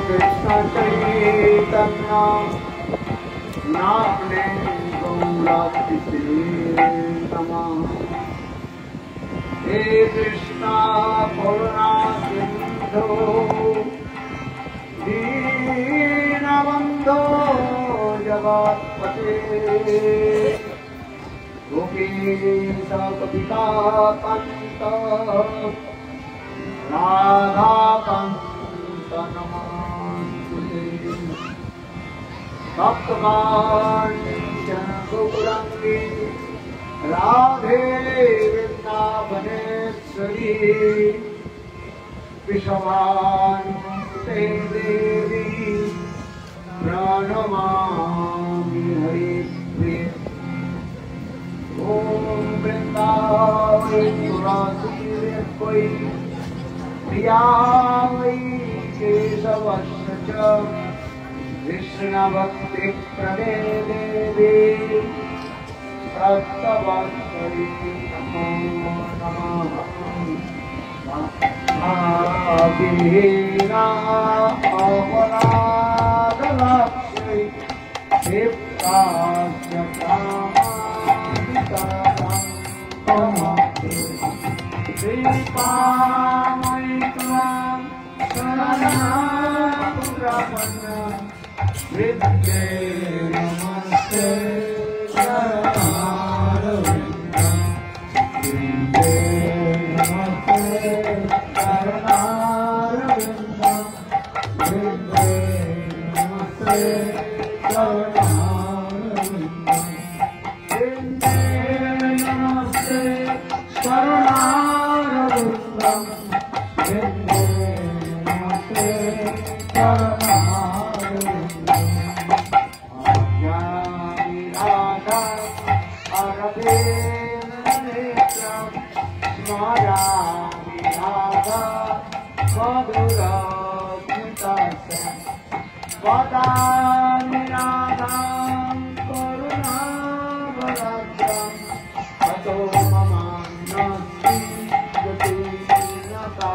कृष्ण चैतन्य नामने गौरातिसे नमः। हे कृष्णा करुणा सिंधु दीनबंधो जगत्पते गोपीश कपिकान्त राधाकान्त नमस्ते। तप्तकाञ्चन गौराङ्गी राधे वृन्दावनेश्वरी वृषभानुसुते देवी प्रणमामि हरिप्रिये। ॐ वृन्दावने तुलसी कोई प्रिया वै केशवस्य च कृष्णभक्ति प्रदे देवी तत्त्ववत्सरि नमो नमः। महावीरा अपराधलक्ष्मी क्षिप्तास्य प्रामाणिकरं श्रीपामयि त्वां शरणागतप्रपन्न विद्ये नमस्ते शरणारविन्दं विद्ये नमस्ते शरणारविन्दं विद्ये नमस्ते शरणारविन्दं विद्ये नमस्ते शरणारविन्दं विद्ये नमस्ते शरणारविन्दं। आज्ञाविराधा अरविन्दनेत्रं स्मरामि राधा मधुरस्मितस्य वदामि राधां करुणावरद्रं ततो ममान्नस्ति गतिर्नता।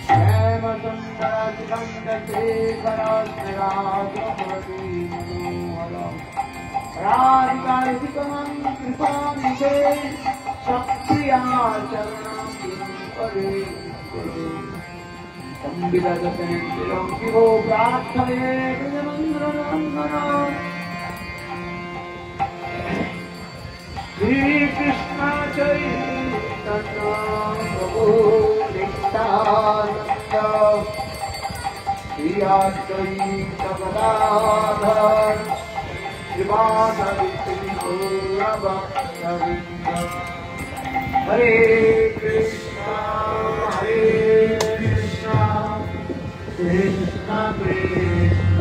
हेमसुन्दरसिकन्दशेखरस्मिराजभवति मनोहरम् राधिकाधिकमं कृपानिधे सत्प्रिया चरणं परे संविदधतेन्द्रियं विभो प्रार्थये गजमन्द्रनन्दनम्। श्रीकृष्ण चैतन्य प्रभु नित्यानन्द श्री अद्वैत गदाधर श्रीवासादि गौरभक्तवृन्द। हरे कृष्णा कृष्ण कृष्ण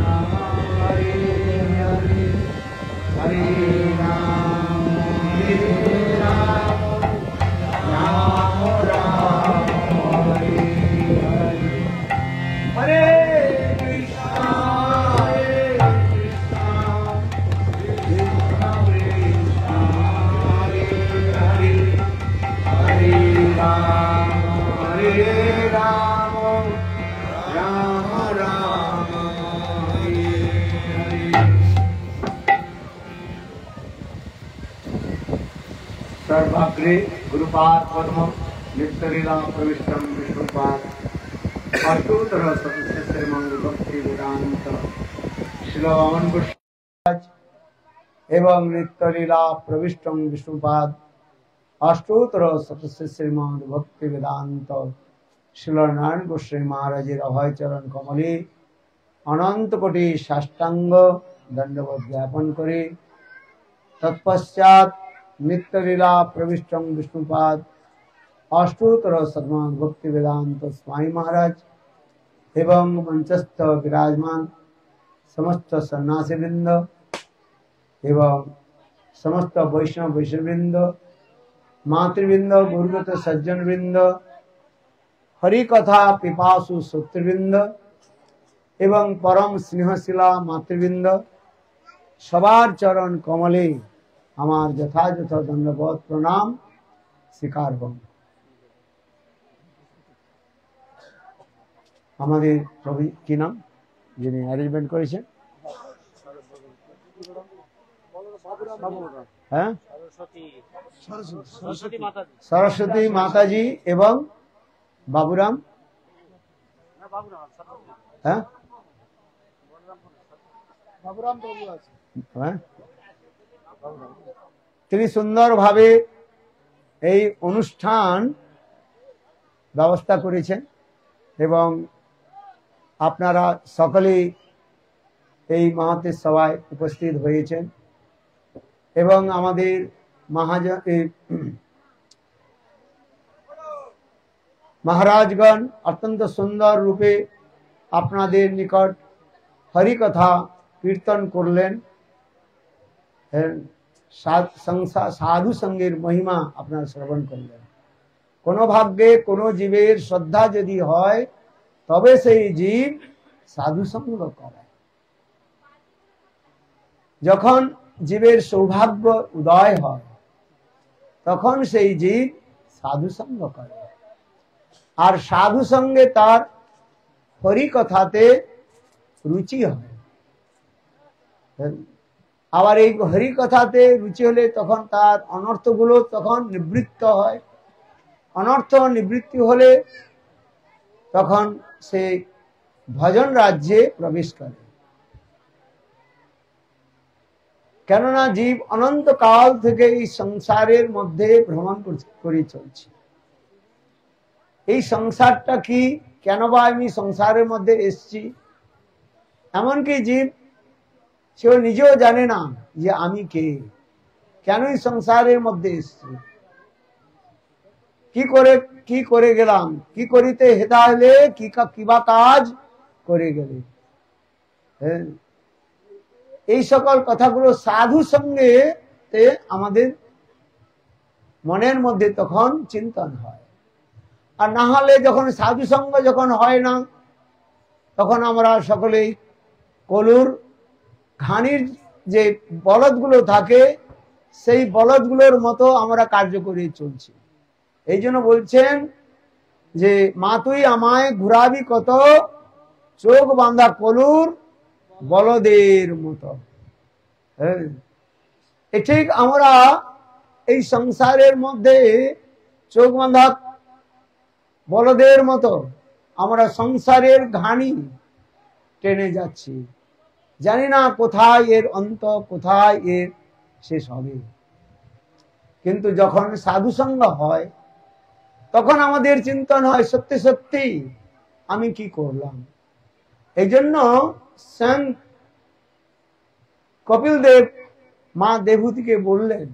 हरे हरे हरे राम राम राम हरे हरे। हरे कृष्णा कृष्ण कृष्ण हरे हरे हरे राम राम राम हरे हरे। सर्वाग्रे गुरुपाद पद्म नित्यलीला प्रविष्टम विष्णुपाद अष्टोत्तर सदस्य श्रीमंग भक्ति वेदांत शिलवामन गोस्वामी एवं नित्यलीला प्रविष्टम विष्णुपाद अष्टोत्तर सदस्य श्रीमंग भक्ति वेदांत शिलनारायण गोस्वामी महाराजेर अभय चरण कमले अनंत कोटि साष्टांग दंडवत ज्ञापन करे तत्पश्चात नित्यलीला प्रविष्टम विष्णुपाद अष्टोत्तर सद्गुण भक्ति वेदांत स्वामी महाराज एवं मंचस्थ विराजमान समस्त सन्यासी वृंद एवं समस्त वैष्णव वैष्णवृंद मातृवृंद गुरुगत सज्जन वृंद हरि कथा पिपासु श्रोतृवृंद एवं परम स्नेहशिला मातृवृंद सबार चरण कमले हमार यथायथ दंडवत प्रणाम स्वीकार करूं। আমাদের প্রভু কি নাম যিনি অ্যারেঞ্জমেন্ট করেছেন? হ্যাঁ, সরস্বতী মাতাজি এবং বাবুরাম। হ্যাঁ, তিনি সুন্দরভাবে এই অনুষ্ঠান ব্যবস্থা করেছেন এবং আপনারা সকলেই এই মহাতের সভায় উপস্থিত হয়েছেন এবং আমাদের মহারাজগণ অত্যন্ত সুন্দর রূপে আপনাদের নিকট হরিকথা কীর্তন করলেন। সাধু সঙ্গের মহিমা আপনারা শ্রবণ করলেন। কোন ভাগ্যে কোন জীবের শ্রদ্ধা যদি হয় তবে সেই জীব সাধু সঙ্গ করে। যখন জীবের সৌভাগ্য উদয় হয় তখন সেই জীব সাধু সঙ্গ করে, আর সাধু সঙ্গে তার হরিকথাতে রুচি হয়। আবার এই হরিকথাতে রুচি হলে তখন তার অনর্থগুলো তখন নিবৃত্ত হয়। অনর্থ নিবৃত্তি হলে তখন সে ভজন রাজ্যে প্রবেশ করে। কেননা জীব অনন্ত কাল থেকে এই সংসারের মধ্যে ভ্রমণ করে চলছে। এই সংসারটা কি, কেন বা আমি সংসারের মধ্যে এসছি, এমনকি জীব সেও নিজেও জানে না যে আমি কে, কেন এই সংসারের মধ্যে এসছি, কি করে গেলাম, কি করিতে হেতা হলে কিবা কাজ করে গেলে। এই সকল কথাগুলো সাধু সঙ্গে আমাদের মনের মধ্যে তখন চিন্তন হয়। আর না হলে যখন সাধু সঙ্গ যখন হয় না, তখন আমরা সকলেই কলুর ঘানির যে বলদগুলো থাকে সেই বলদগুলোর মতো আমরা কার্য করে চলছি। এই জন্য বলছেন যে মা তুই আমায় ঘুরাবি কত, চোখ বাঁধা কলুর বলদের মতো। ঠিক আমরা এই সংসারের মধ্যে চোখ বাঁধা বলদের মতো আমরা সংসারের ঘানি টেনে যাচ্ছি, জানি না কোথায় এর অন্ত, কোথায় এর শেষ হবে। কিন্তু যখন সাধু সঙ্গ হয় তখন আমাদের চিন্তন হয় সত্যি সত্যি আমি কি করলাম। এই জন্য স্বয়ং কপিল দেব মা দেবহূতিকে বললেন,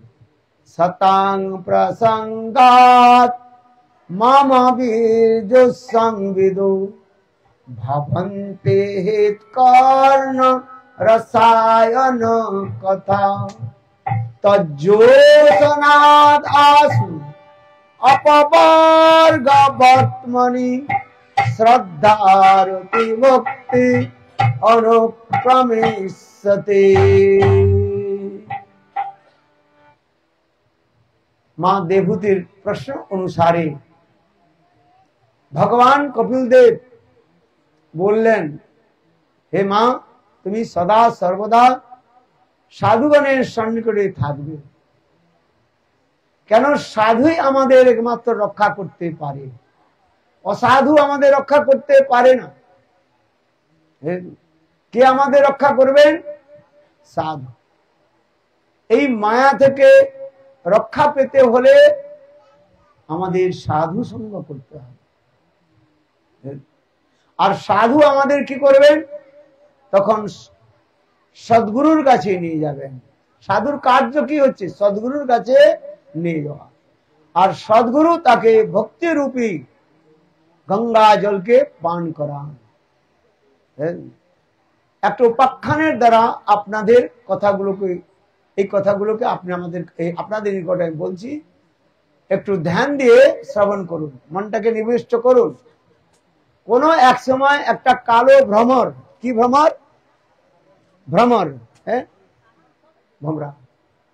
সতাং প্রসঙ্গাত মামা বীর্য সংবিদু ভাবন্তে হিত কর্ণ রসায়ন কথা তজ্জোসনাদ আসু অপবর্গ বর্তমনি শ্রদ্ধারতি ভক্তি অনুক্রমিষ্যতে। মা দেবহূতির প্রশ্ন অনুসারে ভগবান কপিল দেব বললেন, হে মা, তুমি সদা সর্বদা সাধুগণের সন্নিকটে থাকবে। কেন? সাধুই আমাদের একমাত্র রক্ষা করতে পারে, অসাধু আমাদের রক্ষা করতে পারে না। কে আমাদের রক্ষা করবেন? সাধু। এই মায়া থেকে রক্ষা পেতে হলে আমাদের সাধু সঙ্গ করতে হবে। আর সাধু আমাদের কি করবেন? তখন সদ্গুরুর কাছে নিয়ে যাবেন। সাধুর কার্য কি হচ্ছে? সদ্গুরুর কাছে নিয়ে যাওয়া। আর সদ্গুরু তাকে ভক্তিরূপী গঙ্গা জলকে পান করান। একটা উপাখ্যানের দ্বারা আপনাদের এই কথাগুলোকে আপনাদের নিকটে আমি বলছি, একটু ধ্যান দিয়ে শ্রবণ করুন, মনটাকে নিবিষ্ট করুন। কোন এক সময় একটা কালো ভ্রমর, কি ভ্রমর? ভ্রমর, ভোমরা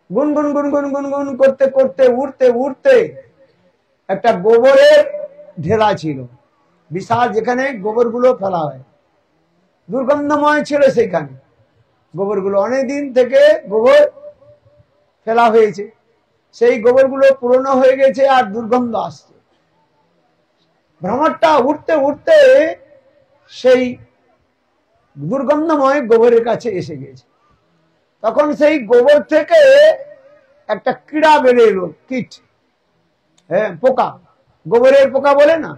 গুনগুন গুনগুন গুনগুন করতে করতে উড়তে উড়তে একটা গোবরের ঢেলা ছিল, বিশাল, যেখানে গোবরগুলো ফেলা হয়, দুর্গন্ধময় ছিল সেখানে গোবরগুলো, অনেকদিন থেকে গোবর ফেলা হয়েছে, সেই গোবরগুলো পুরনো হয়ে গেছে আর দুর্গন্ধ আসছে। ভ্রমরটা উঠতে উঠতে সেই দুর্গন্ধময় গোবরের কাছে এসে গেছে। তখন সেই গোবর থেকে একটা কীড়া বেড়ে এলো, কীট, হ্যাঁ পোকা, গোবরের পোকা বলে না,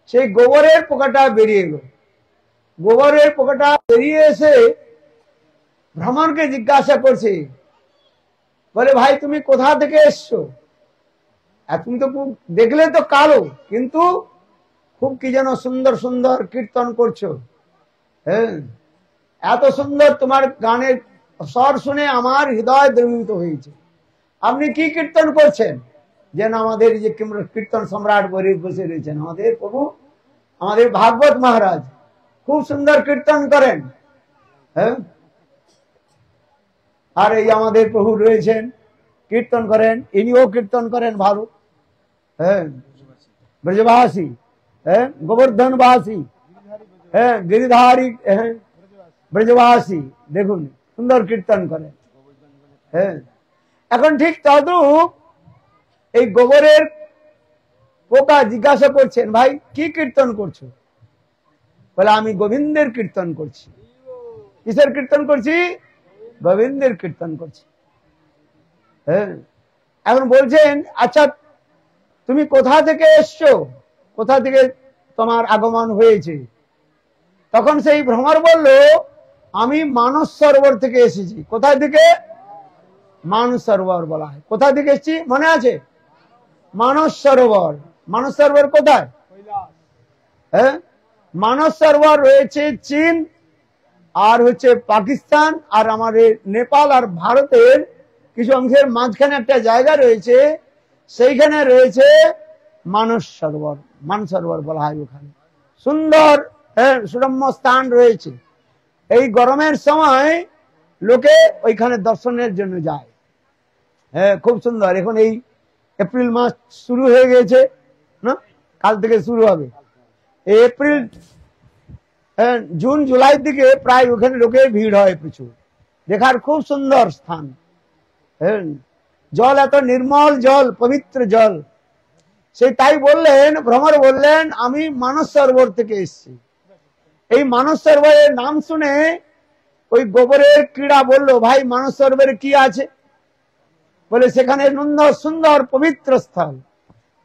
সেই গোবরের পোকাটা বেরিয়ে এলো। গোবরের পোকাটা বেরিয়ে এসে ভ্রমরকে জিজ্ঞাসা করছে, বলে ভাই তুমি কোথা থেকে এসছো? আর তুমি তো দেখলে তো কালো, কিন্তু খুব কি যেন সুন্দর সুন্দর কীর্তন করছো, হ্যাঁ এত সুন্দর তোমার গানের স্বর শুনে আমার হৃদয় দ্রবীভূত হয়েছে। আপনি কি কীর্তন করছেন? যেন আমাদের যে কীর্তন সম্রাট বসে রয়েছেন আমাদের প্রভু, আমাদের ভাগবত মহারাজ খুব সুন্দর কীর্তন করেন, হ্যাঁ আর এই আমাদের প্রভু রয়েছেন কীর্তন করেন, ইনিও কীর্তন করেন ভালো, হ্যাঁ ব্রজবাসী, হ্যাঁ গোবর্ধনবাসী, হ্যাঁ গিরিধারী, হ্যাঁ ব্রজবাসী, দেখুন সুন্দর কীর্তন করেন। হ্যাঁ এখন ঠিক তদ্রূপ এই গোবরের পোকা জিজ্ঞাসা করছেন, ভাই কি কীর্তন করছো? বলে আমি গোবিন্দের কীর্তন করছি। কিসের কীর্তন করছি? গোবিন্দের কীর্তন করছি। হ্যাঁ এখন বলছেন, আচ্ছা তুমি কোথা থেকে এসছো, কোথা থেকে তোমার আগমন হয়েছে? তখন সেই ভ্রমর বলল, আমি মানস সরোবর থেকে এসেছি। কোথায় থেকে? মানস সরোবর বলা হয়। কোথা থেকে এসেছি মনে আছে? মানস সরোবর। মানস সরোবর কোথায়? হ্যাঁ মানস সরোবর রয়েছে চীন আর হচ্ছে পাকিস্তান আর আমাদের নেপাল আর ভারতের কিছু অংশের মাঝখানে একটা জায়গা রয়েছে, সেইখানে রয়েছে মানস সরোবর। মানস সরোবর বলা হয় ওখানে। সুন্দর সুরম্য স্থান রয়েছে। এই গরমের সময় লোকে ওইখানে দর্শনের জন্য যায়। হ্যাঁ খুব সুন্দর। এখন এই এপ্রিল মাস শুরু হয়ে গেছে না, কাল থেকে শুরু হবে। এই এপ্রিল জুন জুলাইয়ের দিকে প্রায় ওখানে লোকের ভিড় হয় প্রচুর, দেখার খুব সুন্দর স্থান। হ্যাঁ জল এত নির্মল জল, পবিত্র জল। সেই তাই বললেন, ভ্রমর বললেন আমি মানস সরোবর থেকে এসেছি। এই মানস সরোবরের নাম শুনে ওই গোবরের কীড়া বলল, ভাই মানস সরোবরে কি আছে? বলে সেখানে সুন্দর সুন্দর পবিত্র স্থল,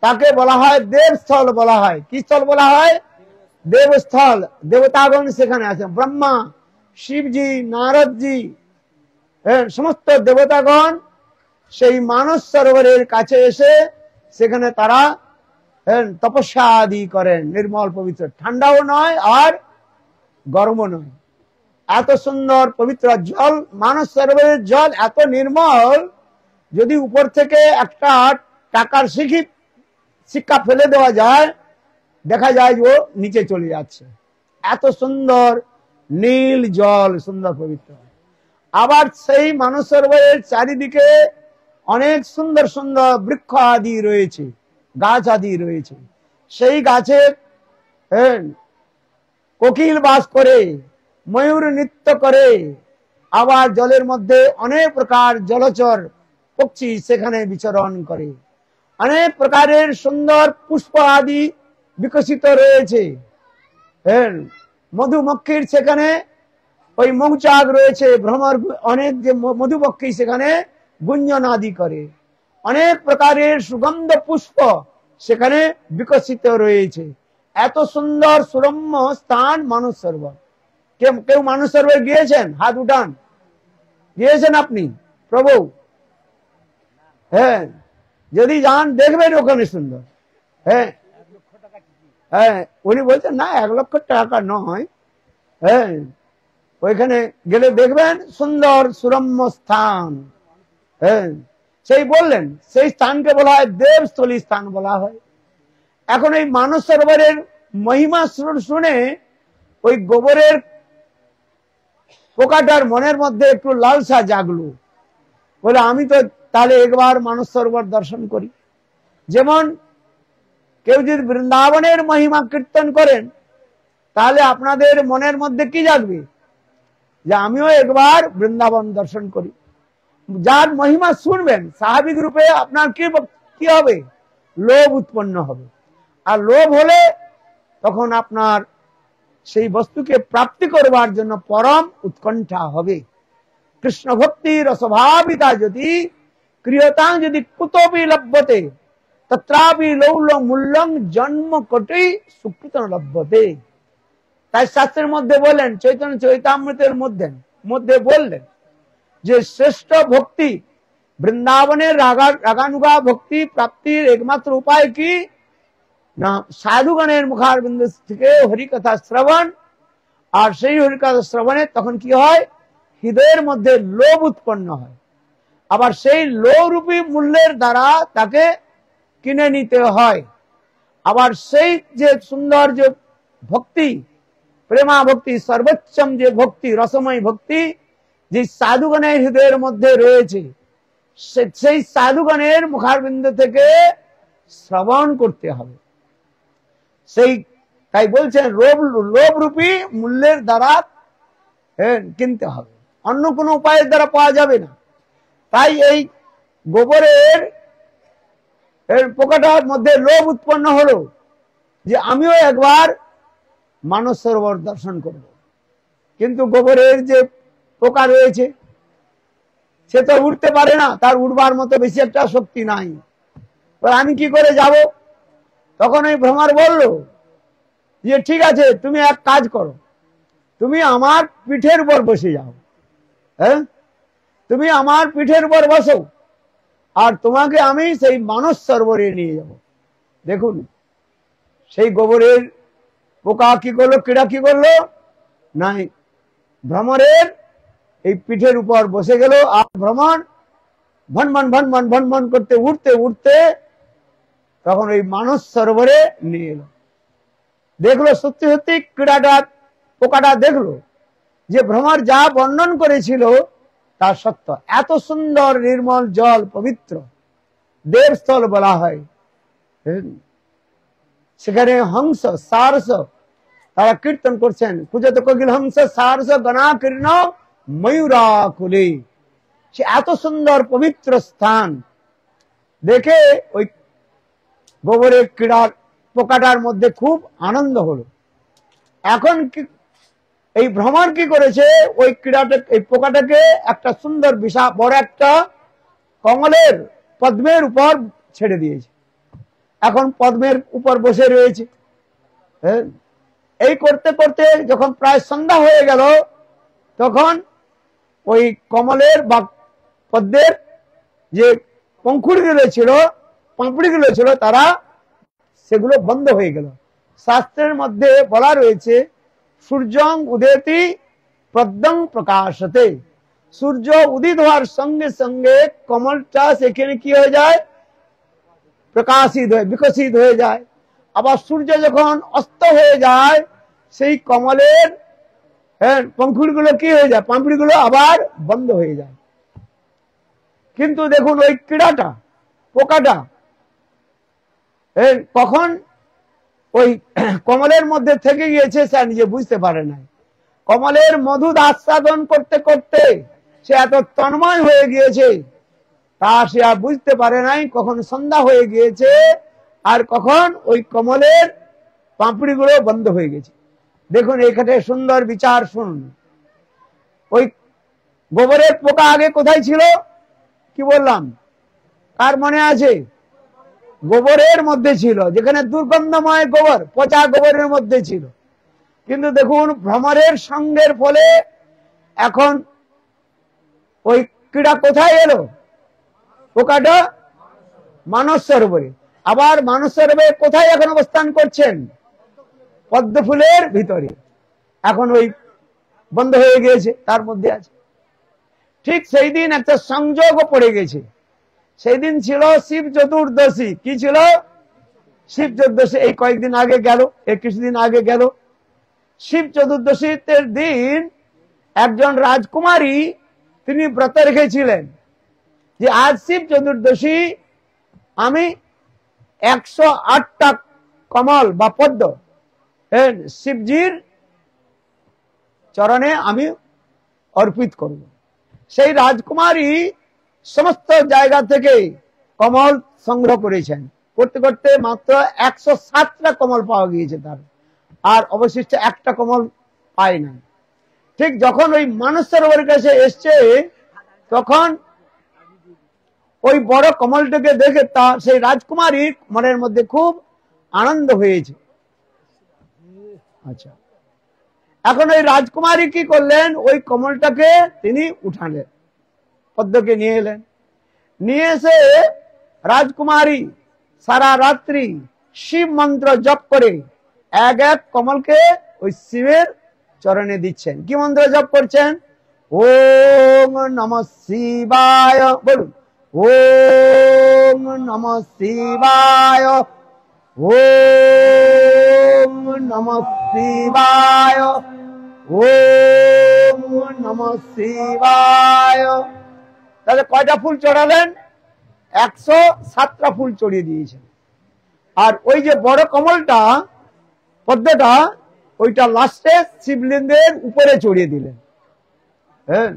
তাকে বলা হয় দেবস্থল বলা হয়। কি স্থল বলা হয়? দেবস্থল। দেবতাগণ সেখানে আছেন, ব্রহ্মা, শিবজি, নারদজি, সমস্ত দেবতাগণ সেই মানস সরোবরের কাছে এসে সেখানে তারা তপস্যা আদি করেন। নির্মল পবিত্র, ঠান্ডাও নয় আর গরমও নয়, এত সুন্দর পবিত্র জল। মানস সরোবরের জল এত নির্মল, যদি উপর থেকে একটা টাকার সিক্কা ফেলে দেওয়া যায়, দেখা যায় যে ও নিচে চলে যাচ্ছে। এত সুন্দর নীল জল, সুন্দর পবিত্র। আবার সেই মানস সরোবরের চারিদিকে অনেক সুন্দর সুন্দর বৃক্ষ আদি রয়েছে, গাছ আদি রয়েছে। সেই গাছে কোকিল বাস করে, ময়ূর নৃত্য করে। আবার জলের মধ্যে অনেক প্রকার জলচর পক্ষী সেখানে বিচরণ করে। অনেক প্রকারের সুন্দর পুষ্প আদি বিকশিত রয়েছে। মধুমক্ষীর সেখানে ওই মৌচাক রয়েছে, ভ্রমর অনেক যে মধুমক্ষী সেখানে গুঞ্জন আদি করে। অনেক প্রকারের সুগন্ধ পুষ্প সেখানে বিকশিত রয়েছে। এত সুন্দর সুরম্য স্থান মানস সরোবর। কেউ মানস সরোবর গিয়েছেন? হাত উঠান। গিয়েছেন আপনি প্রভু? হ্যাঁ যদি যান দেখবেন ওখানে সুন্দর। হ্যাঁ হ্যাঁ উনি বলছেন না 1 লক্ষ টাকা নয়, হ্যাঁ ওইখানে গেলে দেখবেন সুন্দর সুরম্য স্থান। হ্যাঁ সেই বললেন, সেই স্থানকে বলা হয় দেবস্থলী স্থান বলা হয়। এখন এই মানস সরোবরের মহিমা শুনে ওই গোবরের পোকাটার মনের মধ্যে একটু লালসা জাগলো। বলে আমি তো তাহলে একবার মানস সরোবর দর্শন করি। যেমন কেউ যদি বৃন্দাবনের মহিমা কীর্তন করেন তাহলে আপনাদের মনের মধ্যে কি জাগবে, যে আমিও একবার বৃন্দাবন দর্শন করি। যার মহিমা শুনবেন স্বাভাবিক রূপে আপনার কি হবে, লোভ উৎপন্ন হবে। আর লোভ হলে তখন আপনার সেই বস্তুকে প্রাপ্তি করবার জন্য পরম উৎকণ্ঠা হবে। কৃষ্ণ ভক্তি রসভাবিতা যদি ক্রিয়তা যদি কুতপি লভ্যতে তত্রাপি লৌল মূল্যং জন্ম কোটি সুকৃত লভ্যতে। তাই শাস্ত্রের মধ্যে বললেন, চৈতন্য চৈতামৃতের মধ্যে বললেন যে শ্রেষ্ঠ ভক্তি বৃন্দাবনের রাগানুগা ভক্তি প্রাপ্তির একমাত্র উপায় কি না, সাধুগণের মুখারবিন্দ থেকে হরিকথা শ্রবণ। আর সেই হরিকথা শ্রবণে তখন কি হয়, হৃদয়ের মধ্যে লোভ উৎপন্ন হয়। আবার সেই লোভরূপী মূল্যের দ্বারা তাকে কিনে নিতে হয়। আবার সেই যে সুন্দর যে ভক্তি, প্রেমা ভক্তি, সর্বোচ্চম যে ভক্তি, রসময় ভক্তি যে সাধুগণের হৃদয়ের মধ্যে রয়েছে, সেই সাধুগণের মুখারবিন্দ থেকে শ্রবণ করতে হবে। সেই তাই বলছেন লোভ রূপী মূল্যের দ্বারা কিনতে হবে, অন্য কোনো উপায়ের দ্বারা পাওয়া যাবে না। তাই এই গোবরের পোকাটার মধ্যে লোভ উৎপন্ন হলো যে আমিও একবার মানস সরোবর দর্শন করব। কিন্তু গোবরের যে পোকা রয়েছে সে তো উঠতে পারে না, তার উঠবার মতো বেশি একটা শক্তি নাই। আমি কি করে যাব? তখন ওই ভ্রমর বলল যে ঠিক আছে, তুমি এক কাজ করো, তুমি আমার পিঠের উপর বসে যাও। হ্যাঁ, তুমি আমার পিঠের উপর বসো, আর তোমাকে আমি সেই মানস সরোবরে নিয়ে যাব। দেখুন সেই গোবরের পোকা কি করলো, কীড়া কি করলো, নাই ভ্রমরের এই পিঠের উপর বসে গেল। আর ভ্রমণ ভনভন ভনভন ভনভন করতে উঠতে উঠতে তখন ওই মানস সরোবরে নিয়ে এলো। দেখলো সত্যি সত্যি ক্রীড়াটা, পোকাটা দেখলো যে ভ্রমর যা বর্ণন করেছিল তা সত্য। এত সুন্দর নির্মল জল, পবিত্র দেবস্থল বলা হয়, সেখানে হংস সারস তারা কীর্তন করছেন, কুজত কোকিল হংস সারস গণাকীর্ণ ময়ূরাকুলে। সে এত সুন্দর পবিত্র স্থান দেখে ওই গোবরের ক্রীড়ার পোকাটার মধ্যে খুব আনন্দ হলো। এখন এই ভ্রমর কি করেছে, ওই ক্রীড়াটা, এই পোকাটাকে একটা সুন্দর বিশাল বড় একটা কমলের পদ্মের উপর ছেড়ে দিয়েছে। এখন পদ্মের উপর বসে রয়েছে। এই করতে করতে যখন প্রায় সন্ধ্যা হয়ে গেল, তখন ওই কমলের বা পদ্মের যে পঙ্খুড়িগুলো ছিল, পাঁপড়িগুলো ছিল, তারা সেগুলো বন্ধ হয়ে গেল। শাস্ত্রের মধ্যে বলা রয়েছে সূর্যং উদেতি পদ্মং প্রকাশতে, সূর্য উদিত হওয়ার সঙ্গে সঙ্গে কমলটা সেখানে কি হয়ে যায়, প্রকাশিত হয়ে বিকশিত হয়ে যায়। আবার সূর্য যখন অস্ত হয়ে যায়, সেই কমলের পঙ্খুড়িগুলো কি হয়ে যায়, পাঁপড়িগুলো আবার বন্ধ হয়ে যায়। কিন্তু দেখুন ওই ক্রীড়াটা, পোকাটা কখন ওই কমলের মধ্যে থেকে গিয়েছে সে নিজে বুঝতে পারে নাই। কমলের মধু আস্বাদন করতে করতে সে এত তন্ময় হয়ে গিয়েছে, তা সে আর বুঝতে পারে নাই কখন সন্ধ্যা হয়ে গিয়েছে আর কখন ওই কমলের পাঁপড়িগুলো বন্ধ হয়ে গেছে। দেখুন এখানে সুন্দর বিচার শুনুন। ওই গোবরের পোকা আগে কোথায় ছিল, কি বললাম, কার মনে আছে? গোবরের মধ্যে ছিল, যেখানে দুর্গন্ধময় গোবর, পচা গোবরের মধ্যে ছিল। কিন্তু দেখুন ভ্রমরের সঙ্গের ফলে এখন ওই ক্রীড়া কোথায় এলো, পোকাটা মানস সরোবরে। আবার মানস সরোবরে কোথায় এখন অবস্থান করছেন, পদ্ম ফুলের ভিতরে। এখন ওই বন্ধ হয়ে গিয়েছে, তার মধ্যে আছে। ঠিক সেই দিন একটা সংযোগও পড়ে গেছে। সেই দিন ছিল শিব চতুর্দশী। কি ছিল? শিব চতুর্দশী। এই কয়েকদিন আগে গেল, 21 দিন আগে গেল। শিব চতুর্দশীর দিন একজন রাজকুমারী তিনি ব্রত রেখেছিলেন যে আজ শিব চতুর্দশী আমি 108টা কমল বা পদ্ম শিবজির চরণে আমি অর্পিত করব। সেই রাজকুমারী সমস্ত জায়গা থেকে কমল সংগ্রহ করেছেন, করতে করতে মাত্র 107টা কমল পাওয়া গিয়েছে তার, আর অবশিষ্ট একটা কমল পায় না। ঠিক যখন ওই মানস সরোবরের কাছে এসছে, তখন ওই বড় কমলটাকে দেখে তার সেই রাজকুমারীর মনের মধ্যে খুব আনন্দ হয়েছে। আচ্ছা, এখন ওই রাজকুমারী কি করলেন, ওই কমলটাকে তিনি উঠালেন, পদ্মকে নিয়ে এলেন। নিয়ে এসে রাজকুমারী সারা রাত্রি শিব মন্ত্র জপ করে এক এক কমলকে ওই শিবের চরণে দিচ্ছেন। কি মন্ত্র জপ করছেন? ওম নমঃ শিবায়, বলুন ওম নমঃ শিবায়, ওম নমঃ শিবায়, ওম নমঃ শিবায়। তাহলে কয়টা ফুল চড়ালেন? 107টা ফুল চড়িয়ে দিয়েছেন। আর ওই যে বড় কমলটা, পদ্মটা, ওইটা লাস্টে শিবলিঙ্গের উপরে চড়িয়ে দিলেন। হ্যাঁ,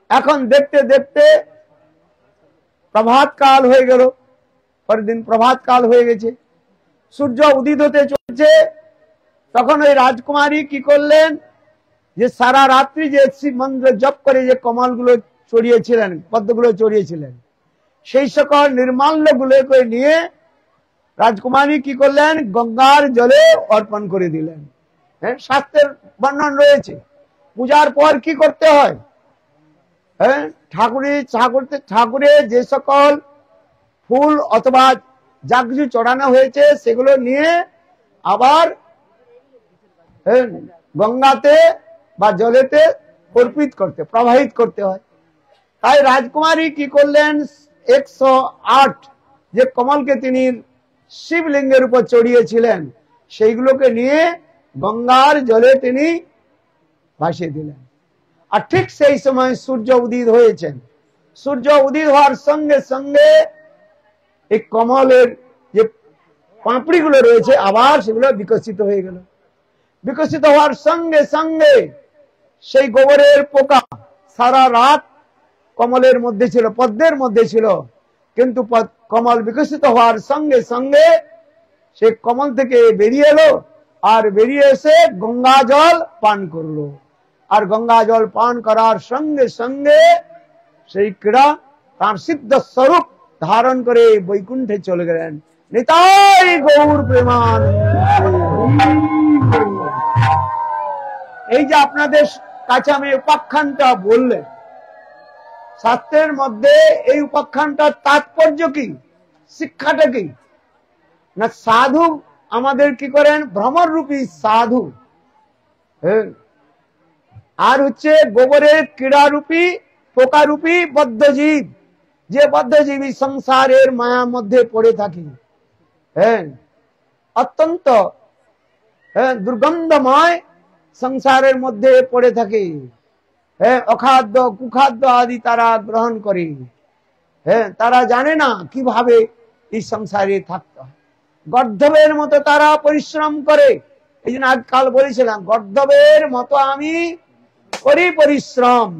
এখন দেখতে দেখতে প্রভাত কাল হয়ে গেল। পরের দিন প্রভাত কাল হয়ে গেছে, সূর্য উদিত হতে চলছে। তখন ওই রাজকুমারী কি করলেন, যে সারা রাত্রি যে শিব মন্ত্র জপ করে যে কমলগুলো চড়িয়েছিলেন, পদ্মগুলো চড়িয়েছিলেন, সেই সকল নির্মাল্য গুলোকে নিয়ে রাজকুমারী কি করলেন, গঙ্গার জলে অর্পণ করে দিলেন। হ্যাঁ, শাস্ত্রের বর্ণন রয়েছে পূজার পর কি করতে হয়। হ্যাঁ, ঠাকুরের যে সকল ফুল অথবা যা কিছু চড়ানো হয়েছে সেগুলো নিয়ে আবার গঙ্গাতে বা জলেতে অর্পিত করতে, প্রবাহিত করতে হয়। তাই রাজকুমারী কি করলেন, 108 যে কমলকে তিনি শিবলিঙ্গের উপর চড়িয়েছিলেন সেইগুলোকে নিয়ে গঙ্গার জলে তিনি ভাসিয়ে দিলেন। আর ঠিক সেই সময় সূর্য উদিত হয়েছেন। সূর্য উদিত হওয়ার সঙ্গে সঙ্গে এই কমলের যে পাপড়িগুলো রয়েছে আবার সেগুলো বিকশিত হয়ে গেল। বিকশিত হওয়ার সঙ্গে সঙ্গে সেই গোবরের পোকা সারা রাত কমলের মধ্যে ছিল, পদ্মের মধ্যে ছিল, কিন্তু কমল বিকশিত হওয়ার সঙ্গে সঙ্গে সে কমল থেকে বেরিয়ে এলো, আর বেরিয়ে এসে গঙ্গা জল পান করলো। আর গঙ্গা জল পান করার সঙ্গে সঙ্গে সেই ক্রীড়া তার সিদ্ধ স্বরূপ ধারণ করে বৈকুণ্ঠে চলে গেলেন। নিতাই গৌর প্রেমানন্দ। এই যে আপনাদের কাছে আমি উপাখ্যানটা বললেন, শাস্ত্রের মধ্যে এই উপাখ্যানটার তাৎপর্য কি, শিক্ষাটা কি না, সাধু আমাদের কি করেন, ভ্রমর রূপী সাধু, আর হচ্ছে গোবরের ক্রীড়ারূপী পোকারূপী বদ্ধজীব, যে বদ্ধজীবী সংসারের মায়ার মধ্যে পড়ে থাকি, হ্যাঁ, অত্যন্ত দুর্গন্ধময় সংসারের মধ্যে পড়ে থাকে। হ্যাঁ, অখাদ্য কুখাদ্য আদি তারা গ্রহণ করে। হ্যাঁ, তারা জানে না কিভাবে এই সংসারে থাকতে হয়। গর্ধবের মতো তারা পরিশ্রম করে। এই জন্য আজকাল বলেছিলাম, গর্ধবের মতো আমি করি পরিশ্রম,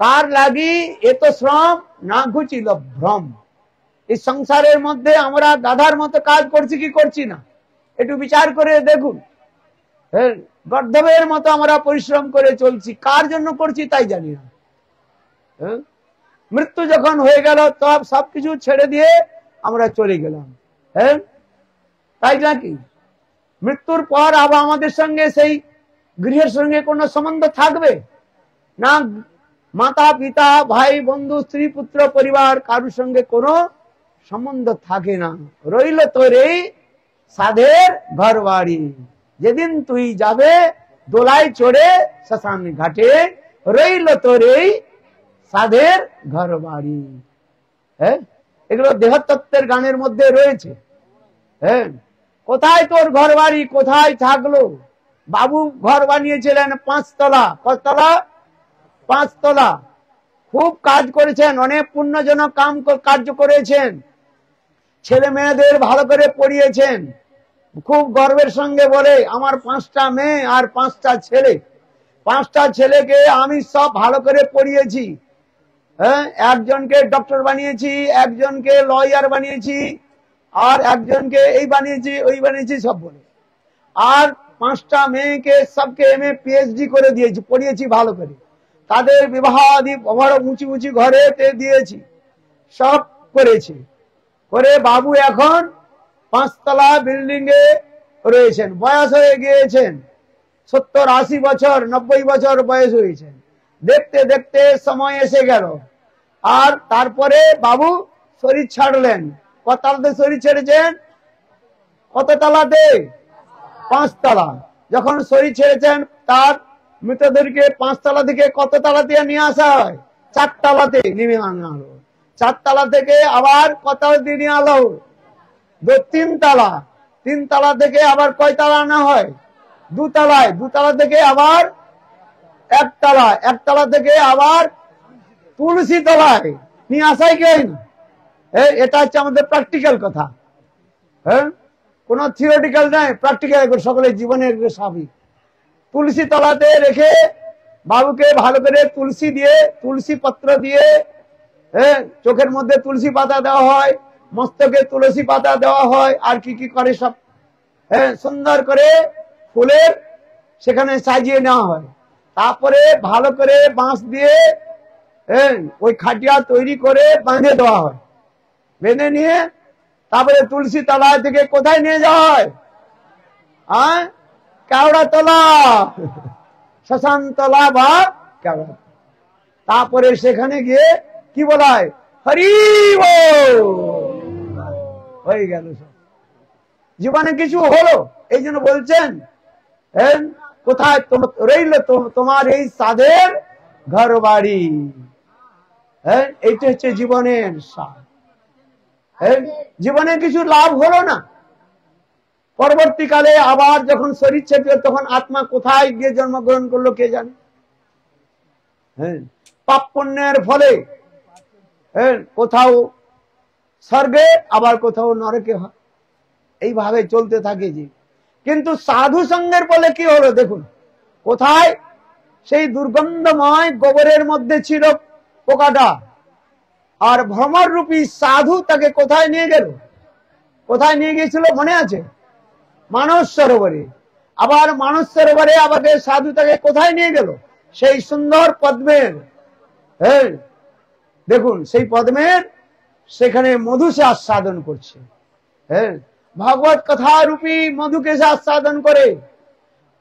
কার লাগি এত শ্রম না ঘুচিল ভ্রম। এই সংসারের মধ্যে আমরা গাধার মতো কাজ করছি কি করছি না, একটু বিচার করে দেখুন। হ্যাঁ, গর্ধবের মতো আমরা পরিশ্রম করে চলছি, কার জন্য করছি তাই জানি না। মৃত্যু যখন হয়ে গেল তব সবকিছু ছেড়ে দিয়ে আমরা চলে গেলাম। হ্যাঁ, তাই নাকি? মৃত্যুর পর আবার আমাদের সঙ্গে সেই গৃহের সঙ্গে কোনো সম্বন্ধ থাকবে না? মাতা পিতা ভাই বন্ধু স্ত্রী পুত্র পরিবার কারোর সঙ্গে কোনো সম্বন্ধ থাকে না। রইল তোর এই সাধের ঘর বাড়ি, যেদিন তুই যাবে দোলায় চড়ে শ্মশান ঘাটে, রইল তোর এই সাধের ঘর বাড়ি। হ্যাঁ, এগুলো দেহতত্ত্বের গানের মধ্যে রয়েছে। হ্যাঁ, কোথায় তোর ঘর বাড়ি, কোথায় থাকলো? বাবু ঘর বানিয়েছিলেন 5 তলা, কতলা? 5 তলা। খুব কাজ করেছেন, অনেক পুণ্যজনক কার্য করেছেন, ছেলে মেয়েদের ভালো করে পড়িয়েছেন, খুব গর্বের সঙ্গে বলে আমার 5টা মেয়ে আর 5টা ছেলে, 5টা ছেলেকে আমি সব ভালো করে পড়িয়েছি, হ্যাঁ, একজনকে ডক্টর বানিয়েছি, একজনকে লয়ার বানিয়েছি, আর একজনকে এই বানিয়েছি ওই বানিয়েছি সব বলে। আর 5টা মেয়েকে সবকে এমএ পিএইচডি করে দিয়েছি, পড়িয়েছি ভালো করে, তাদের বিবাহ আদি বড় উঁচু উঁচু ঘরে দিয়েছি, সব করেছি। করে বাবু এখন 5তলা বিল্ডিং এ রয়েছেন, বয়স হয়ে গিয়েছেন 70-80 বছর, 90 বছর বয়স হয়েছে। দেখতে দেখতে সময় এসে গেল, আর তারপরে বাবু শরীর ছাড়লেন। কতলাতে শরীর ছেড়েছেন? কত তলাতে? 5তলা। যখন শরীর ছেড়েছেন তার মৃতদেরকে 5তলা থেকে কত তলাতে নিয়ে আসা হয়? 4তলাতে নেমে আনা হলো। 4তলা থেকে আবার কত নিয়ে আলো? 3তলা। 3তলা থেকে আবার কয়তলা আনা হয়? 2তলায়। 2তলা থেকে আবার 1তলা। 1তলা থেকে আবার তুলসী তলায় নিয়ে আসাই কেন? এটা হচ্ছে আমাদের প্র্যাকটিক্যাল কথা, হ্যাঁ, কোন থিওরিটিক্যাল নাই, প্র্যাকটিক্যাল সকলের জীবনের স্বাভাবিক। তুলসী তলাতে রেখে বাবুকে ভালো করে তুলসী দিয়ে, তুলসী পত্র দিয়ে, হ্যাঁ, চোখের মধ্যে তুলসী পাতা দেওয়া হয়, মস্তকে তুলসী পাতা দেওয়া হয়, আর কি কি করে সব, হ্যাঁ, সুন্দর করে ফুলের সেখানে সাজিয়ে নেওয়া হয়। তারপরে ভালো করে বাঁশ দিয়ে ওই খাটিয়া তৈরি করে বাঁধে দেওয়া হয়। বেঁধে নিয়ে তারপরে তুলসী তলা থেকে কোথায় নিয়ে যাওয়া হয়? কেওড়া তলা, শ্মশান তলা বা কেওড়া। তারপরে সেখানে গিয়ে কি বলা হয়? হরি বল। হয়ে গেল সব, জীবনে কিছু হলো। এই জন্য বলছেন কোথায় রইল তোমার এই সাধের ঘর বাড়ি। হ্যাঁ, এইটা হচ্ছে জীবনের স্বাদ। জীবনে কিছু লাভ হলো না, পরবর্তীকালে আবার যখন শরীর ছেড়ে তখন আত্মা কোথায় গিয়ে জন্মগ্রহণ করলো কে জানে। হ্যাঁ, পাপ পুণ্যের ফলে কোথাও স্বর্গে আবার কোথাও নরকে হয়, এইভাবে চলতে থাকে। যে কিন্তু সাধু সঙ্গের ফলে কি হলো দেখুন, কোথায় সেই দুর্গন্ধময় গোবরের মধ্যে ছিল পোকাটা, আর ভ্রমর রূপী সাধু তাকে কোথায় নিয়ে গেল? কোথায় নিয়ে গিয়েছিল মনে আছে? মানস সরোবরে। আবার মানস সরোবরে আবার সাধু তাকে কোথায় নিয়ে গেল? সেই সুন্দর পদ্মের, হ্যাঁ, দেখুন সেই পদ্মের সেখানে মধু সে আস্বাদন করছে। হ্যাঁ, ভাগবত কথা রূপী মধুকে সে আস্বাদন করে।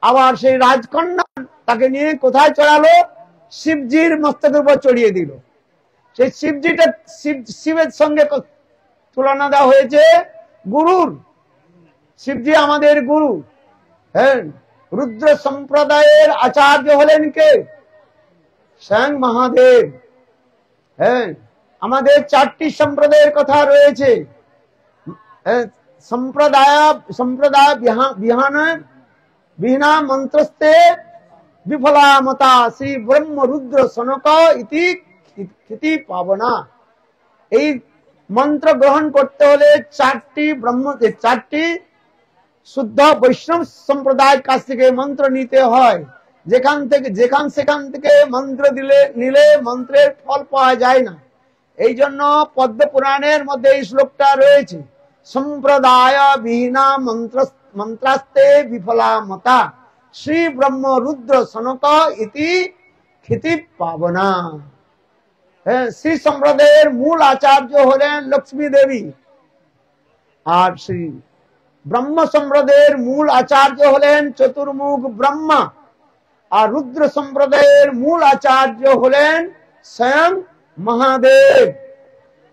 আবার সেই রাজকন্যা তাকে নিয়ে কোথায় চড়ালো? শিবজির মস্তকের উপর চড়িয়ে দিল। সেই শিবজিটা শিবের সঙ্গে তুলনা দেওয়া হয়েছে গুরুর। শিবজি আমাদের গুরু। হ্যাঁ, রুদ্র সম্প্রদায়ের আচার্য হলেন কে? স্বয়ং মহাদেব। হ্যাঁ, আমাদের 4টি সম্প্রদায়ের কথা রয়েছে। সম্প্রদায় বিহীনা মন্ত্রস্তে বিফলামতা শ্রী ব্রহ্ম রুদ্র সনক ইতি খ্যাতি পাবনা। এই মন্ত্র গ্রহণ করতে হলে 4টি শুদ্ধ বৈষ্ণব সম্প্রদায়ের কাছ থেকে মন্ত্র নিতে হয়। সেখান থেকে মন্ত্র নিলে মন্ত্রের ফল পাওয়া যায় না। এই জন্য পদ্ম পুরাণের মধ্যে এই শ্লোকটা রয়েছে, সম্প্রদায় বিহীনা মন্ত্রাস্তে বিফলামতা শ্রী ব্রহ্ম রুদ্র সনক ইতি খ্যাতি পাবনা। শ্রী সম্প্রদায়ের মূল আচার্য হলেন লক্ষ্মী দেবী, আর শ্রী ব্রহ্ম সম্প্রদায়ের মূল আচার্য হলেন চতুর্মুখ ব্রহ্মা, আর রুদ্র সম্প্রদায়ের মূল আচার্য হলেন স্বয়ং মহাদেব,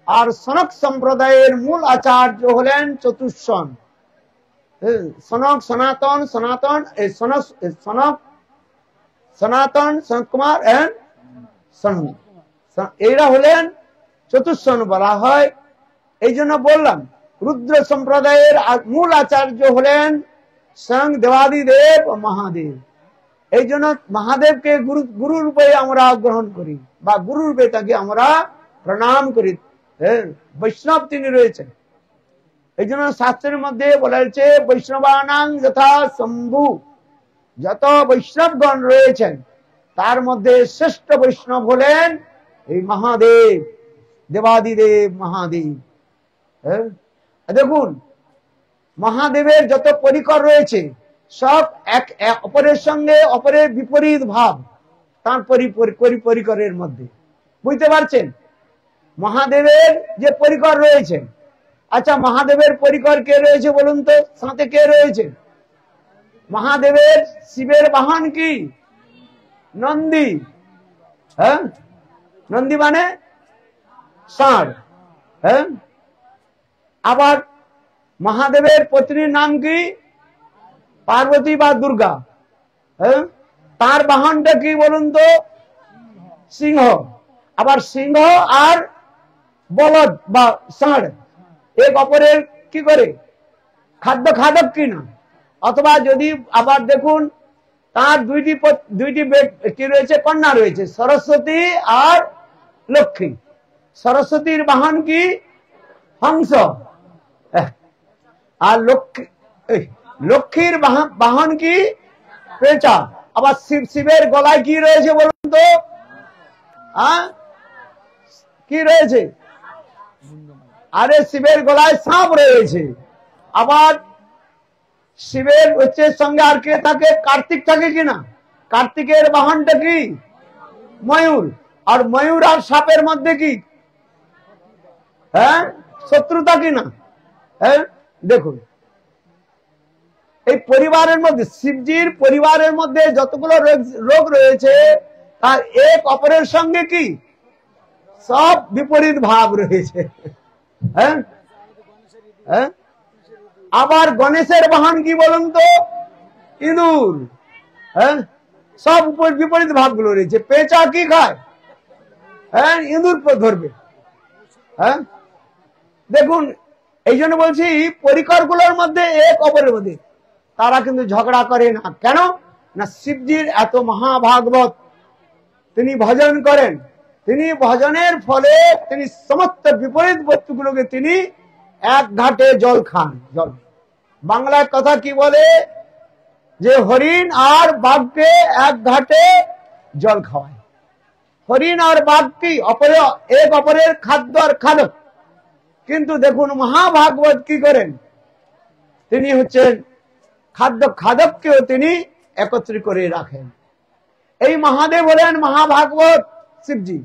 আর সনক সম্প্রদায়ের মূল আচার্য হলেন চতুষ্ষণ। সনক সনাতন সনত কুমার সনত, এরা হলেন চতুষ্ষণ বলা হয়। এই জন্য বললাম রুদ্র সম্প্রদায়ের মূল আচার্য হলেন স্বয়ং দেবাদিদেব মহাদেব। এই জন্য মহাদেবকে গুরু রূপে আমরা গ্রহণ করি, বা গুরু রূপে তাকে আমরা প্রণাম করি। বৈষ্ণব তিনি রয়েছেন। এই জন্য শাস্ত্রের মধ্যে বলা হয়েছে বৈষ্ণবানাং যথা শম্ভু, যত বৈষ্ণবগণ রয়েছেন তার মধ্যে শ্রেষ্ঠ বৈষ্ণব হলেন এই মহাদেব, দেবাদিদেব মহাদেব। দেখুন মহাদেবের যত পরিকর রয়েছে সব এক অপরের সঙ্গে অপরের বিপরীত ভাব তার পরিকরের মধ্যে, বুঝতে পারছেন? মহাদেবের যে পরিকর রয়েছে, আচ্ছা মহাদেবের পরিকর কে রয়েছে বলুন তো, সাথে কে রয়েছে? মহাদেবের শিবের বাহন কি? নন্দী। হ্যাঁ, নন্দী মানে ষাঁড়। হ্যাঁ, আবার মহাদেবের পত্নীর নাম কি? পার্বতী বা দুর্গা। হ্যাঁ, তার বাহনটা কি বলুন তো? সিংহ। আবার সিংহ আর বলদ বা ষাঁড় এক অপরের কি করে খাদ্য খাদক কিনা। অথবা যদি আবার দেখুন তার দুইটি কি রয়েছে? কন্যা রয়েছে, সরস্বতী আর লক্ষ্মী। সরস্বতীর বাহন কি? হংস। আর লক্ষ্মীর বাহন কি? পেঁচা। আবার শিবের গলায় কি রয়েছে বলুন তো? কি রয়েছে? আরে শিবের গলায় সাপ রয়েছে। আবার শিবের সঙ্গে আর কে থাকে? কার্তিক থাকে কিনা? কার্তিকের বাহনটা কি? ময়ূর। আর ময়ূর আর সাপের মধ্যে কি হ্যাঁ শত্রুতা কিনা? হ্যাঁ, দেখুন এই পরিবারের মধ্যে, শিবজির পরিবারের মধ্যে যতগুলো রোগ রয়েছে তার এক অপরের সঙ্গে কি সব বিপরীত ভাব রয়েছে। হ্যাঁ, হ্যাঁ, আবার গণেশের বাহন কি বলুন তো? ইঁদুর। হ্যাঁ, সব বিপরীত ভাবগুলো রয়েছে। পেঁচা কি খায়? হ্যাঁ, ইঁদুর ধরবে। হ্যাঁ, দেখুন এই জন্য বলছি পরিকরগুলোর মধ্যে এক অপরের মধ্যে তারা কিন্তু ঝগড়া করে না। কেন না? শিবজির এত মহাভাগবত, তিনি ভজন করেন, তিনি ভজনের ফলে তিনি সমস্ত বিপরীত বস্তুগুলোকে তিনি এক ঘাটে জল খান। জল বাংলায় কথা কি বলে যে হরিণ আর বাঘকে এক ঘাটে জল খাওয়ায়। হরিণ আর বাঘ কি এক অপরের খাদ্য আর খাদক। কিন্তু দেখুন মহাভাগবত কি করেন? তিনি হচ্ছেন খাদ্য খাদককেও তিনি একত্রিত করে রাখেন। এই মহাদেব হলেন মহাভাগবত শিবজি।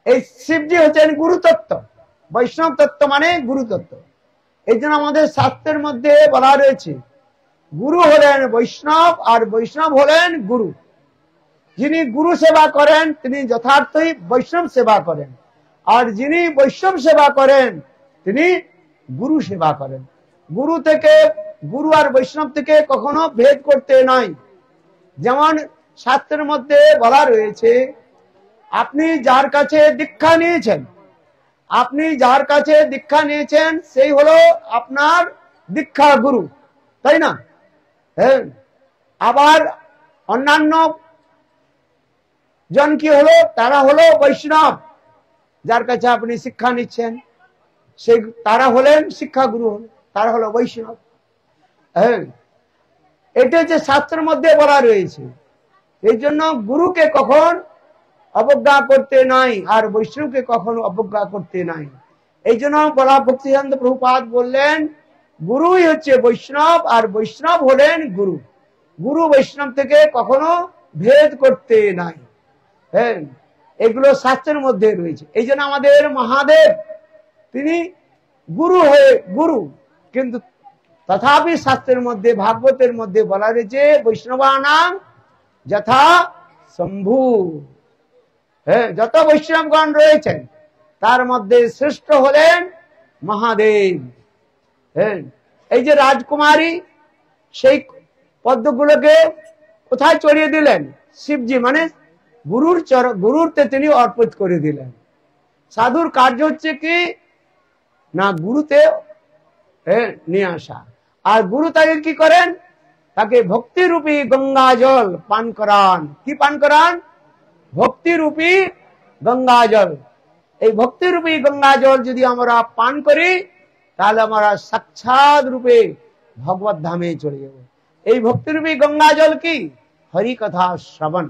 এই শিবজি হচ্ছেন গুরুতত্ত্ব। বৈষ্ণব তত্ত্ব মানে গুরুতত্ত্ব। এই জন্য আমাদের শাস্ত্রের মধ্যে বলা রয়েছে গুরু হলেন বৈষ্ণব আর বৈষ্ণব হলেন গুরু। যিনি গুরু সেবা করেন তিনি যথার্থই বৈষ্ণব সেবা করেন, আর যিনি বৈষ্ণব সেবা করেন তিনি গুরু সেবা করেন। গুরু আর বৈষ্ণব থেকে কখনো ভেদ করতে নাই। যেমন শাস্ত্রের মধ্যে বলা রয়েছে আপনি যার কাছে দীক্ষা নিয়েছেন সেই হলো আপনার দীক্ষা গুরু, তাই না? হ্যাঁ, আবার অন্যান্য জন কি হলো? তারা হলো বৈষ্ণব। যার কাছে আপনি শিক্ষা নিচ্ছেন সেই তারা হলেন শিক্ষা গুরু, তারা হলো বৈষ্ণব। হ্যাঁ, এটা যে শাস্ত্রের মধ্যে বলা রয়েছে। এই জন্য গুরুকে কখন অবজ্ঞা করতে নাই আর বৈষ্ণবকে কখনো অবজ্ঞা করতে নাই। এই জন্য বলা ভক্তিসিদ্ধান্ত প্রভুপাদ বললেন গুরুই হচ্ছে বৈষ্ণব আর বৈষ্ণব হলেন গুরু। গুরু বৈষ্ণব থেকে কখনো ভেদ করতে নাই। হ্যাঁ, এগুলো শাস্ত্রের মধ্যে রয়েছে। এই জন্য আমাদের মহাদেব তিনি গুরু, কিন্তু তথাপি শাস্ত্রের মধ্যে ভাগবতের মধ্যে বলা রয়েছে বৈষ্ণবানাং যথা শম্ভু। হ্যাঁ, যত বৈষ্ণবগণ রয়েছেন তার মধ্যে শ্রেষ্ঠ হলেন মহাদেব। হ্যাঁ, এই যে রাজকুমারী সেই পদ্মগুলোকে কোথায় চড়িয়ে দিলেন? শিবজি মানে গুরুরতে তিনি অর্পিত করে দিলেন। সাধুর কার্য হচ্ছে কি না গুরুতে নিয়ে আসা। আর গুরু তাকে কি করেন? তাকে ভক্তিরূপী গঙ্গা জল পান করান। কি পান করান? ভক্তিরূপী গঙ্গা জল। এই ভক্তিরূপী গঙ্গা জল যদি আমরা পান করি তাহলে আমরা সাক্ষাৎ রূপে ভগবত ধামে চলে যাব। এই ভক্তিরূপী গঙ্গা জল কি? হরি কথা শ্রবণ।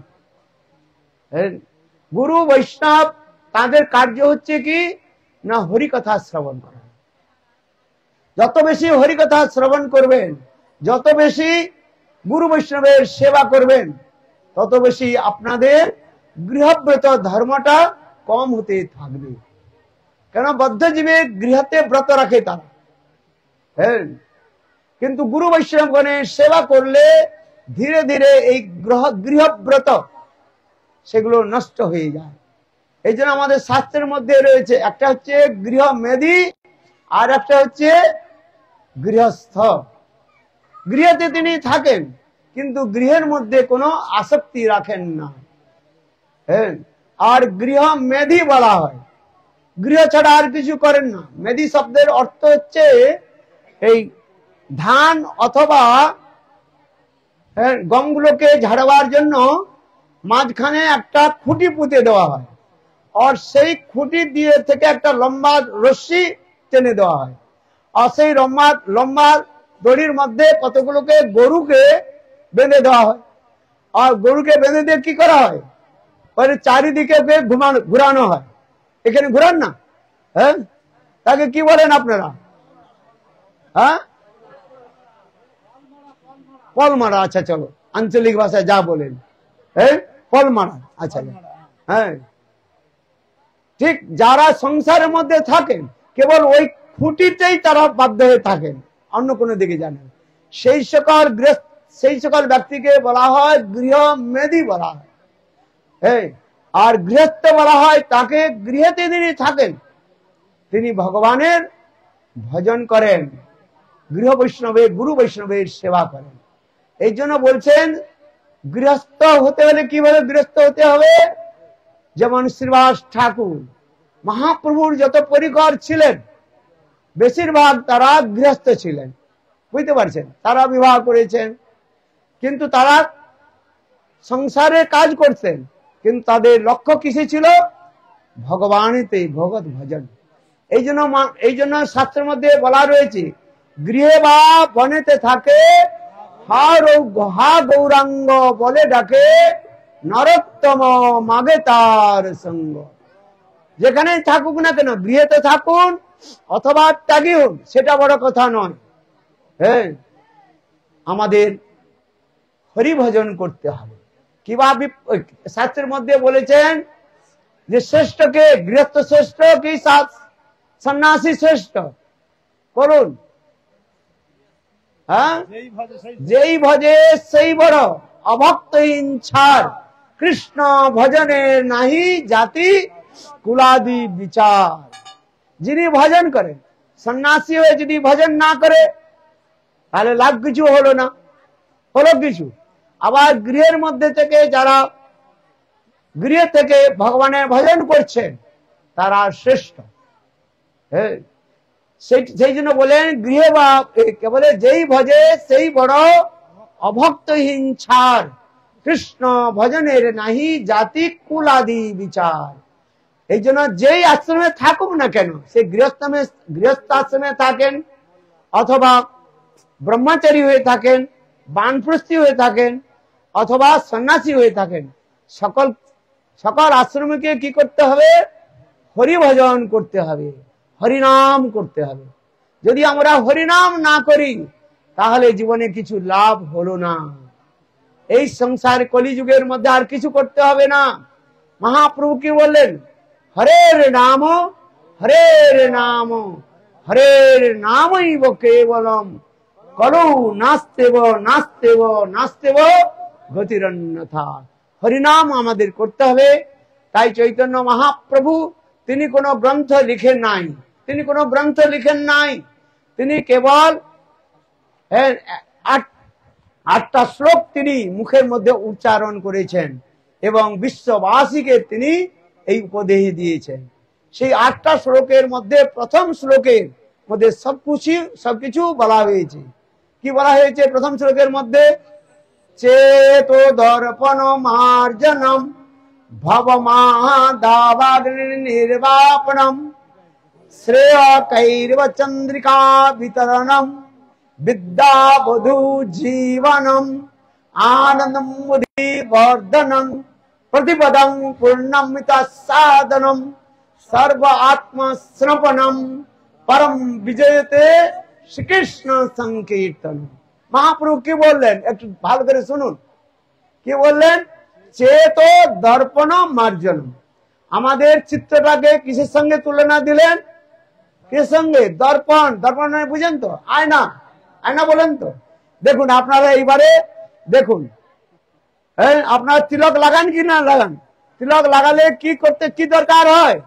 গুরু বৈষ্ণব তাদের কার্য হচ্ছে কি না হরি কথা শ্রবণ করা। যত বেশি হরি কথা শ্রবণ করবেন, যত বেশি গুরু বৈষ্ণবের সেবা করবেন, তত বেশি আপনাদের গৃহব্রত ধর্মটা কম হতে থাকবে। কেন বদ্ধজীবী গৃহতে ব্রত রাখে তারা, হ্যাঁ, কিন্তু গুরু বৈষ্ণবগণের সেবা করলে ধীরে ধীরে এই গৃহব্রত সেগুলো নষ্ট হয়ে যায়। এই জন্য আমাদের শাস্ত্রের মধ্যে রয়েছে, একটা হচ্ছে গৃহ মেধি আর একটা হচ্ছে গৃহস্থ। গৃহতে তিনি থাকেন কিন্তু গৃহের মধ্যে কোনো আসক্তি রাখেন না, হ্যাঁ। আর গৃহ মেধি বলা হয়, গৃহ ছাড়া আর কিছু করেন না। মেধি শব্দের অর্থ হচ্ছে এই ধান অথবা গমগুলোকে ঝাড়বার জন্য মাঝখানে একটা খুঁটি পুঁতে দেওয়া হয়, আর সেই খুঁটি দিয়ে থেকে একটা লম্বা রশ্মি টেনে দেওয়া হয়, আর সেই লম্বা দড়ির মধ্যে কতগুলোকে গরুকে বেঁধে দেওয়া হয়। আর গরুকে বেঁধে দিয়ে কি করা হয়, পরে চারিদিকে ঘুরানো হয়। এখানে ঘুরান না, হ্যাঁ, তাকে কি বলেন আপনারা? হ্যাঁ, পল মারা। আচ্ছা চলো, আঞ্চলিক ভাষায় যা বলেন, হ্যাঁ, পল মারা। আচ্ছা, হ্যাঁ, ঠিক। যারা সংসারের মধ্যে থাকেন কেবল ওই খুঁটিতেই তারা বাধ্য হয়ে থাকেন, অন্য কোনো দিকে জানেন, সেই সকল ব্যক্তিকে বলা হয় গৃহ মেধি বলা হয়, হ্যাঁ। আর গৃহস্থ বলা হয় তাকে গৃহেতে তিনি থাকেন, তিনি ভগবানের ভজন করেন, গৃহ বৈষ্ণবের গুরু বৈষ্ণবের সেবা করেন। এই জন্য বলছেন গৃহস্থ হতে হলে কিভাবে গৃহস্থ হতে হবে। যেমন শ্রীবাস ঠাকুর মহাপ্রভুর যত পরিকর ছিলেন বেশিরভাগ তারা গৃহস্থ ছিলেন, বুঝতে পারছেন। তারা বিবাহ করেছেন কিন্তু তারা সংসারে কাজ করতেন, কিন্তু তাদের লক্ষ্য কিসে ছিল? ভগবানেতে, ভগবত ভজন। এই জন্য শাস্ত্রের মধ্যে বলা রয়েছে, গৃহে বা বনেতে থাকে হা গৌরাঙ্গ বলে ডাকে, নরোত্তম মাগে তার সঙ্গ। যেখানে থাকুক না কেন, গৃহেতে থাকুন অথবা ত্যাগী হন, সেটা বড় কথা নয়, হ্যাঁ। আমাদের হরি ভজন করতে হবে। কিভাবে শাস্ত্রের মধ্যে বলেছেন যে শ্রেষ্ঠকে, গৃহস্থ শ্রেষ্ঠ কি সন্ন্যাসী শ্রেষ্ঠ? করুন, হ্যাঁ, যেই ভজে সেই বড়, অভক্তহীন ছাড়, কৃষ্ণ ভজনে নাহি জাতি কুলাদি বিচার। যিনি ভজন করেন, সন্ন্যাসী হয়ে যদি ভজন না করে তাহলে লাভ কিছু হলো না, হলো কিছু। আবার গৃহের মধ্যে থেকে যারা গৃহ থেকে ভগবানের ভজন করছেন তারা শ্রেষ্ঠ, হ্যাঁ। সেই জন্য বলেন গৃহে বা বলে যেই ভজে সেই বড়, অভক্তহীন ছাড়, কৃষ্ণ ভজনের নাহি জাতি কুলাদি বিচার। এই জন্য যেই আশ্রমে থাকুক না কেন, সে গৃহস্থ আশ্রমে থাকেন অথবা ব্রহ্মচারী হয়ে থাকেন, বানপ্রস্থী হয়ে থাকেন অথবা সন্ন্যাসী হয়ে থাকেন, সকল আশ্রমকে কি করতে হবে? হরি ভজন করতে হবে, হরিনাম করতে হবে। যদি আমরা হরিনাম না করি তাহলে জীবনে কিছু লাভ হলো না। এই সংসার কলিযুগের মধ্যে আর কিছু করতে হবে না। মহাপ্রভু কি বললেন? হরের নাম, হরের নাম, হরের নামৈব কেবলম, কলৌ নাস্তেব নাস্তেব নাস্তেব গতিরন্যথা। হরিনাম আমাদের করতে হবে। তাই চৈতন্য মহাপ্রভু তিনি কোনো গ্রন্থ লিখেন নাই, তিনি কেবল 8টা শ্লোক তিনি মুখের মধ্যে উচ্চারণ করেছেন এবং বিশ্ববাসীকে তিনি এই উপদেশ দিয়েছেন। সেই 8টা শ্লোকের মধ্যে প্রথম শ্লোকের মধ্যে সবকিছু বলা হয়েছে। কি বলা হয়েছে প্রথম শ্লোকের মধ্যে? চেতো দর্পণ মার্জনম भवमादावाग्निर्वापणम् श्रेयकैर्व चंद्रिका वितरणम् विद्यावधू जीवनम् आनन्दमुदीवर्धनम् प्रतिपदं पूर्णमिता साधनम् सर्व आत्मस्नपनम् परम विजयते श्री कृष्ण संकीर्तन। महाप्रभु की बोलें एक भालो करे सुनुन কি বললেন চেতো দর্পণ মার্জন আমাদের চিত্রটাকে কিসের সঙ্গে তুলনা দিলেন কিসের সঙ্গে দর্পণ দর্পণ মানে বুঝেন তো আয়না আয়না বলেন তো দেখুন আপনারা এইবারে দেখুন হ্যাঁ আপনারা তিলক লাগান কি না লাগান তিলক লাগালে কি করতে কি দরকার হয়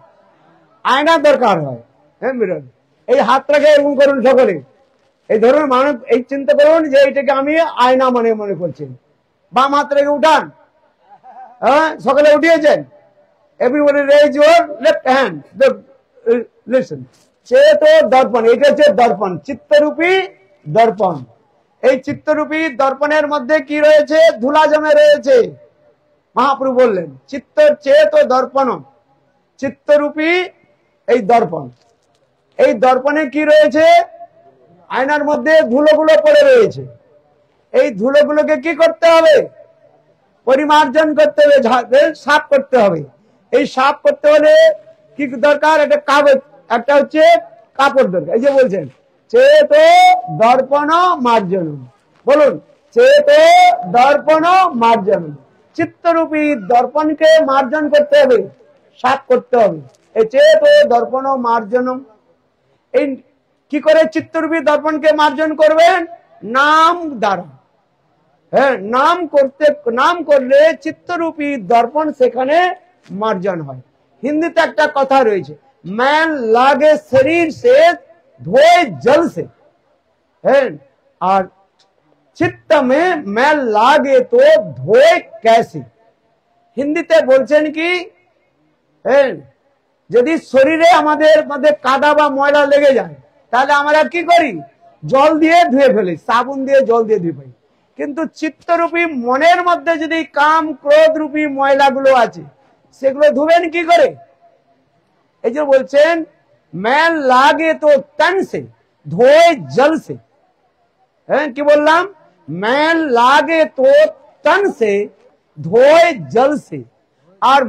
আয়না দরকার হয় হ্যাঁ মিরন এই হাতটাকে এরকম করুন সকলে এই ধরুন মানুষ এই চিন্তা করুন যে এটাকে আমি আয়না মনে মনে করছি বাম হাত রেখে উঠান হ্যাঁ সকলে উঠিয়েছেন everybody raise your left hand listen চেতো দর্পণ এটা হচ্ছে দর্পণ চিত্তরূপী দর্পণ এই চিত্তরূপী দর্পণের মধ্যে কি রয়েছে ধুলা জমে রয়েছে মহাপ্রভু বললেন চিত্ত চেতো দর্পণ চিত্তরূপী এই দর্পণ এই দর্পণে কি রয়েছে আয়নার মধ্যে ধুলোগুলো পড়ে রয়েছে এই ধুলোগুলোকে কি করতে হবে পরিমার্জন করতে হবে সাফ করতে হবে এই সাফ করতে হলে কি দরকার একটা কাগজ একটা হচ্ছে কাপড় দরকার এই যে বলছেন চেতো দর্পণ মার্জন বলুন চেতো দর্পণ মার্জন চিত্তরূপী দর্পণকে মার্জন করতে হবে সাফ করতে হবে এই চেতো দর্পণ মার্জন এই কি করে চিত্তরূপী দর্পণকে মার্জন করবেন নাম দ্বারা হ্যাঁ নাম করলে চিত্তরূপী দর্পণ সেখানে মার্জন হয় হিন্দিতে একটা কথা রয়েছে मैल लागे शरीर से धोए जल से है और चित्त में मैल लागे तो धोए कैसे हिंदीते बोलছেন কি যদি শরীরে আমাদের মধ্যে কাদা বা ময়লা লেগে যায় তাহলে আমরা কি করি জল দিয়ে ধুয়ে ফেলি সাবুন দিয়ে জল দিয়ে ধুয়ে ফেলি কিন্তু চিত্তরূপী মনের মধ্যে যদি কাম ক্রোধ রূপী ময়লাগুলো আছে সেগুলো ধুবেন কি করে এই যে বলছেন मैल लागे तो तन से धोए जल से हैं কি বললাম मैल लागे तो तन से धोए जल से और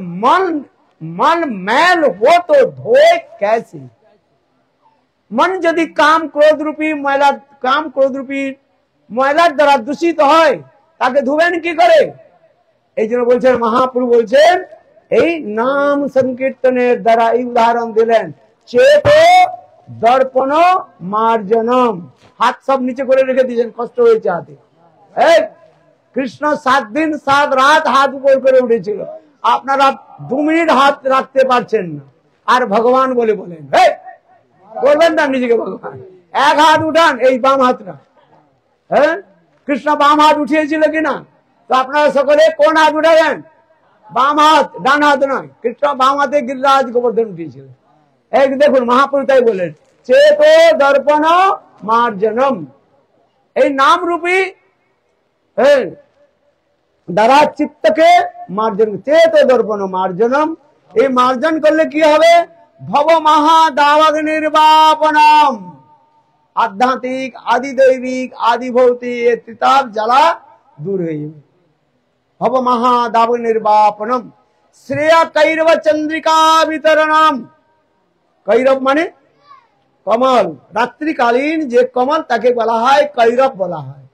मन मैल हो तो धोए कैसे मन यदि काम क्रोध रूपी ময়লার দ্বারা দূষিত হয় তাকে ধুবেন কি করে এই জন্য বলছেন মহাপ্রভু বলছেন এই নাম সংকীর্তনের দ্বারা এই উদাহরণ দিলেন চেতো দর্পণ মার্জনম হাত সব নিচে করে রেখে দিয়েছেন কষ্ট হয়েছে হাতে কৃষ্ণ 7 দিন 7 রাত হাত উপর করে উঠেছিল আপনারা 2 মিনিট হাত রাখতে পারছেন না আর ভগবান বলে বলেন বলবেন না নিজেকে ভগবান এক হাত উঠান এই বাম হাতটা হ্যাঁ কৃষ্ণ বাম হাত উঠিয়েছিল কিনা তো আপনারা সকলে কোন হাত উঠাবেন বাম হাত ডান হাত নয় কৃষ্ণ বাম হাতে গিরিরাজ গোবর্ধন উঠিয়েছিল এক দেখুন মহাপ্রভু তাই বলেন চেতো দর্পণ মার্জনম এই নাম রূপী দ্বারা চিত্তকে মার্জন চেতো দর্পণ মার্জনম এই মার্জন করলে কি হবে ভব মহাদাবাগ নির্বাপনম आध्यात्मिक आदि दैविक आदि भौतिक त्रिताप जला दूर है भव महादाव निर्वापनम श्रेय कैरव चंद्रिका वितरणम कैरव माने कमल रात्रिकालीन जे कमल ताके बला है कैरव बला है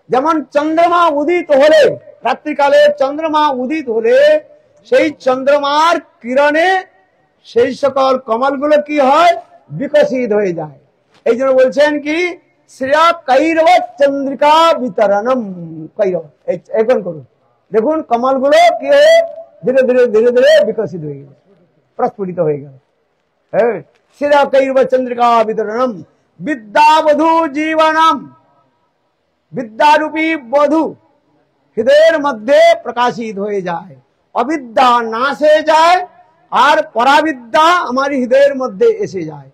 যেমন চন্দ্রমা উদিত হলে রাত্রিকালে চন্দ্রমা উদিত হলে সেই চন্দ্রমার কিরণে সেই সকল কমলগুলো কি হয় বিকশিত হয়ে যায় এই জন্য বলছেন কি শ্রেয়া কৈরব চন্দ্রিকা বিতরণম কৈরব এখন করুন দেখুন কমলগুলো কি হয়ে ধীরে ধীরে ধীরে ধীরে বিকশিত হয়ে গেল প্রস্ফুটিত হয়ে গেল হ্যাঁ শ্রেয়া কৈরব চন্দ্রিকা বিতরণম বিদ্যাবধূ জীবনম বিদ্যারূপী বধূ হৃদয়ের মধ্যে প্রকাশিত হয়ে যায় অবিদ্যা নাশ হয়ে যায় আর পরাবিদ্যা আমার হৃদয়ের মধ্যে এসে যায়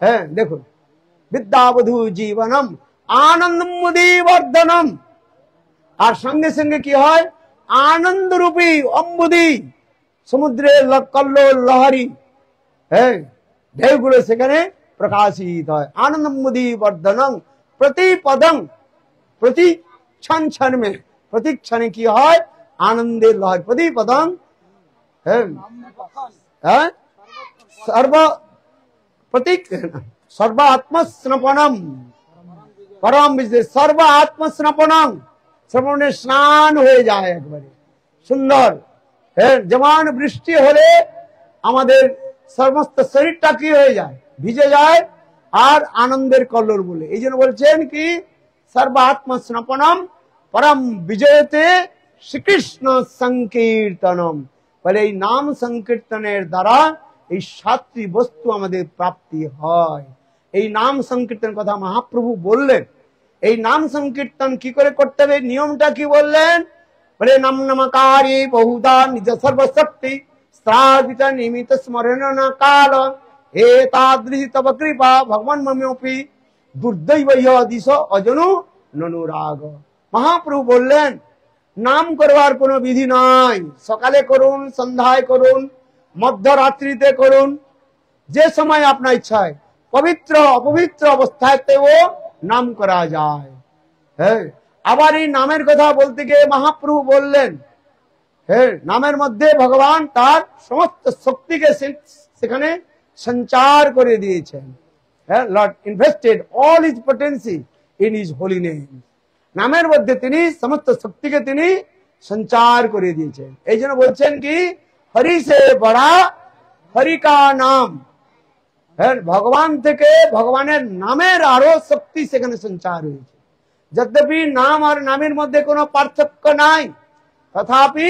হ্যাঁ দেখুন विद्यावधू जीवनम आनंदमुदीवर्धनम और संगे संगे की है आनंद रूपी अम्बुदी সমুদ্রের কল্লোল লহরী, হ্যাঁ, ঢেউগুলো সেখানে প্রকাশিত হয়। আনন্দমুদি বর্ধনং প্রতিপদং, প্রতি क्षण क्षण में, प्रति क्षण की है आनंदे लहर, प्रति पदं सर्व प्रतीक सर्व आत्मस्नपनम परम विजय, सर्व आत्मस्नपनम, শ্রবণে স্নান হয়ে যায় একবারে সুন্দর। যেমন বৃষ্টি হলে আমাদের সমস্ত শরীরটা কি হয়ে যায়, ভিজে যায়, আর আনন্দের কল্লোল বলে। এই জন্য বলছেন কি सर्व आत्मस्नपनम परम विजयते श्रीकृष्ण संकीर्तनम, বলে এই নাম সংকীর্তনের দ্বারা এই সাতটি বস্তু আমাদের প্রাপ্তি হয়। এই নাম সংকীর্তন কথা মহাপ্রভু বললেন। এই নাম সংকীর্তন কি করে করতে হবে, নিয়মটা কি বললেন, বলে নাম নমকারী বহুধা নিজ সর্বশক্তি স্থাপিত নিমিত স্মরণ কাল এতাদৃশি তব কৃপা ভগবান মম্যপি দুর্দৈব দিশ অজনু ননুরাগ। মহাপ্রভু বললেন নাম করবার কোনো বিধি নাই, সকালে করুন, সন্ধ্যায় করুন, মধ্যরাত্রিতে করুন, যে সময় আপনার ইচ্ছায়, পবিত্র অপবিত্র অবস্থাতেও নাম করা যায়। হ্যাঁ, আবার এই নামের কথা বলতে গিয়ে মহাপ্রভু বললেন, হ্যাঁ, নামের মধ্যে ভগবান তার সমস্ত শক্তিকে সেখানে সঞ্চার করে দিয়েছেন। Lord invested all his potency in his holy name. নামের মধ্যে তিনি সমস্ত শক্তিকে তিনি সঞ্চার করে দিয়েছেন। এই জন্য বলছেন কি হরি সে বড়া হরি কা নাম, ভগবান থেকে ভগবানের নামের আরো শক্তি সেখানে সঞ্চার হয়েছে। যদ্যপি নাম আর নামের মধ্যে কোনো পার্থক্য নাই, তথাপি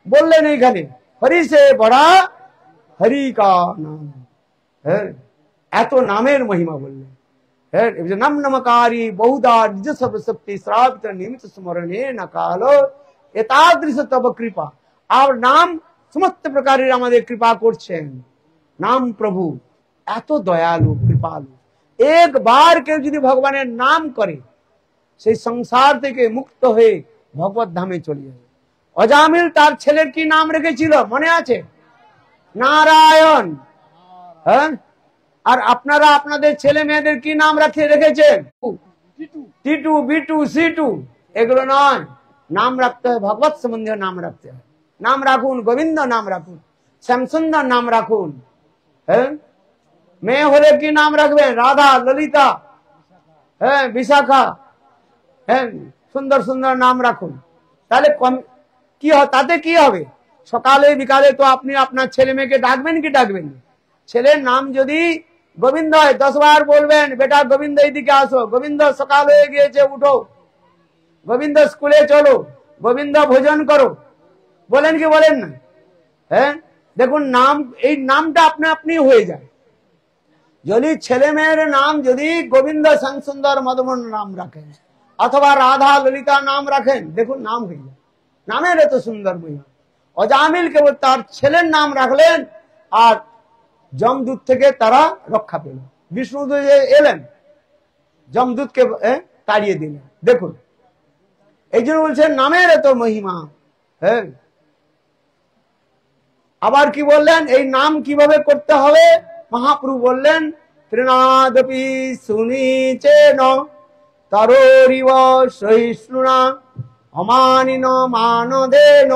বললেন এইখানে হরি সে বড়া হরি কা নাম, হ্যাঁ, এত নামের মহিমা বললেন। নাম নমকারী বহুধা নিজ সর্বশক্তি শ্রাবিত নিমিত স্মরণে না কালো এতাদৃশ তব কৃপা। আর নাম সমস্ত প্রকারের আমাদের কৃপা করছেন। নাম প্রভু এত দয়ালু কৃপালু, একবার কেউ যদি ভগবানের নাম করে সেই সংসার থেকে মুক্ত হয়ে ভগবত ধামে চলে যাবে। অজামিল তার ছেলের কি নাম রেখেছিল মনে আছে? নারায়ণ। হ্যাঁ, আর আপনারা আপনাদের ছেলে মেয়েদের কি নাম রেখেছেন? টিটু, বিটু, সিটু, এগুলো নয়। নাম রাখতে হয় ভগবত সম্বন্ধীয় নাম রাখতে হয়। নাম রাখুন গোবিন্দ, নাম রাখুন শ্যামসুন্দর, নাম রাখুন। হ্যাঁ, মেয়ে হলে কি নাম রাখবেন? রাধা, ললিতা, হ্যাঁ, বিশাখা, হ্যাঁ, সুন্দর সুন্দর নাম রাখুন। তাহলে কি হয়, তাতে কি হবে? সকালে বিকালে তো আপনি আপনার ছেলে মেয়েকে ডাকবেন কি ডাকবেন? ছেলের নাম যদি গোবিন্দ হয় 10 বার বলবেন, বেটা গোবিন্দ এইদিকে আসো, গোবিন্দ সকাল হয়ে গিয়েছে উঠো, গোবিন্দ স্কুলে চলো, গোবিন্দ ভোজন করো, বলেন কি বলেন না? হ্যাঁ, দেখুন নাম, এই নামটা আপনি আপনি হয়ে যায়। যদি ছেলে মেয়ের নাম যদি গোবিন্দ, শ্যামসুন্দর, মদমোহন নাম রাখেন অথবা রাধা, ললিতা নাম রাখেন, দেখুন নাম হয়ে যায়। নামের এত সুন্দর মহিমা। অজামিল কেবল তার ছেলের নাম রাখলেন আর যমদূত থেকে তারা রক্ষা পেল। বিষ্ণু এলেন, যমদূতকে তাড়িয়ে দিলেন। দেখুন, এই জন্য বলছেন নামের এত মহিমা। হ্যাঁ, আবার কি বললেন, এই নাম কিভাবে করতে হবে? মহাপ্রভু বললেন ত্রিনাদপি সুনিচেন তরোরিব সহিষ্ণুনা অমানিন মানদেন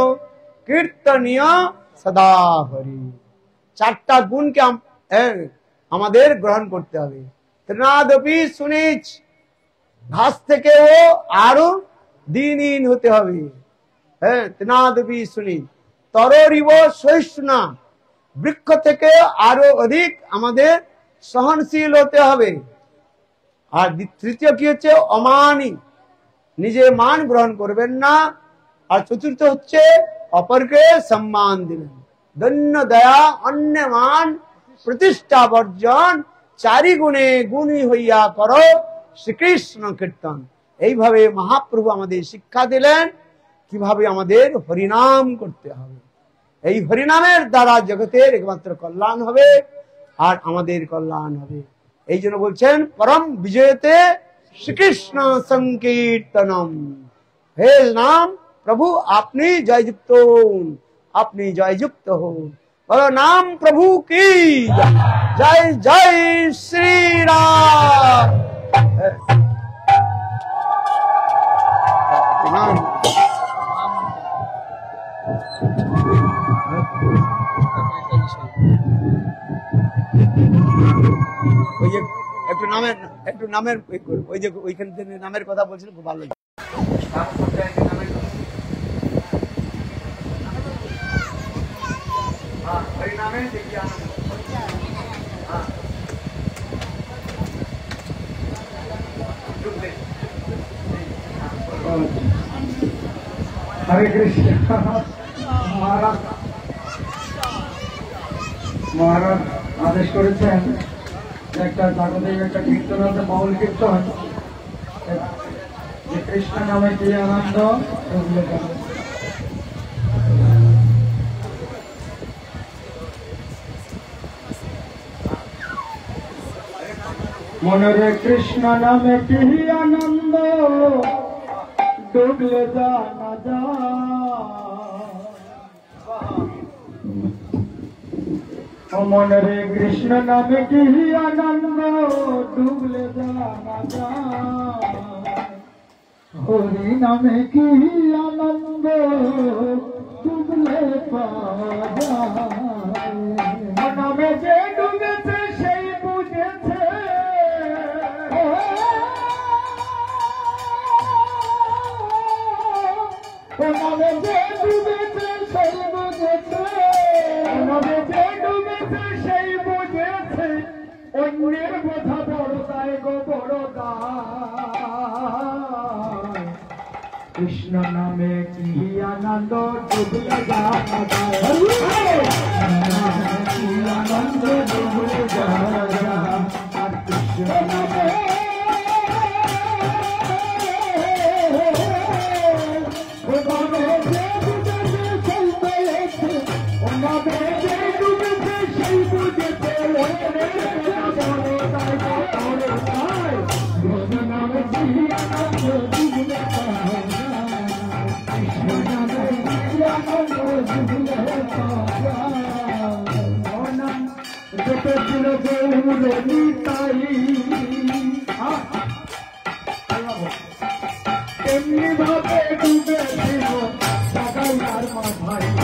কীর্তনীয় সদা হরি। 4টা গুণকে আমাদের গ্রহণ করতে হবে। ত্রিনাদপি সুনিচ, ঘাস থেকেও আরো দিনহীন হতে হবে। হ্যাঁ, ত্রিনাদপি সুনিচ। তরোরিব সহিষ্ণুনা, বৃক্ষ থেকে আরো অধিক আমাদের সহনশীল হতে হবে। আর তৃতীয় কি হচ্ছে? অমানি, নিজে মান গ্রহণ করবেন না। আর চতুর্থ হচ্ছে অপরকে সম্মান দিবেন। ধন্য দয়া, অন্য মান, প্রতিষ্ঠা বর্জন, 4 গুণে গুণী হইয়া করো শ্রীকৃষ্ণ কীর্তন। এইভাবে মহাপ্রভু আমাদের শিক্ষা দিলেন কিভাবে আমাদের হরিনাম করতে হবে। এই হরিনামের দ্বারা জগতের একমাত্র কল্যাণ হবে আর আমাদের কল্যাণ হবে। এই জন্য বলছেন পরম বিজয়তে শ্রীকৃষ্ণ সংকীর্তনম। হে নাম প্রভু আপনি জয়যুক্ত, আপনি জয়যুক্ত হন। বলো নাম প্রভু কি জয়, জয় শ্রী রাম। ওই যে একটু নামের ওই যে ওইখান থেকে নামের কথা বলছিল, খুব ভালো। हरे कृष्ण। महाराज आदेश करेছেন একটা জাগতিক একটা কীর্তন আছে, বাউল কীর্তন, যে কৃষ্ণ নামে কি আনন্দ। মনে কৃষ্ণ নামে কি আনন্দ, ডুবলে জানা যায়। মনে রে কৃষ্ণ নামে কি আনন্দ, ডুবলে জানা যায়। হরি নামে কি আনন্দ, ডুবলে পাওয়া যায়। নামে যে ডুবেছে সেই বুঝেছে, নামে যে ডুবেছে সেই বুঝেছে, নামে যে ডুবেছে সেই বুঝেছে। অন্যের কথা বড় দায় গো বড় দায়। কৃষ্ণ নামে কি আনন্দ, ডুবলে জানা যায়। কি আনন্দ, ডুবলে জানা যায়। আর কৃষ্ণ নামে তেমনি ভাবে ডুবেছিল সাগাইয়ার মাথায়,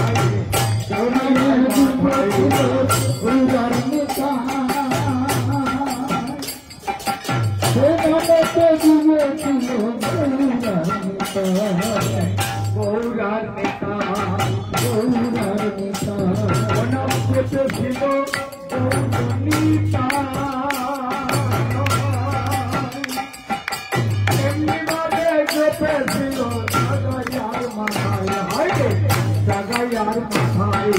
গৌরার নেতা, গৌরার নেতা ছিল গৌরনীতা। এমনি ভাবে চেপেছিল সাগাইয়ার মাথায়, হাইরে সাগাইয়ার মাথায়।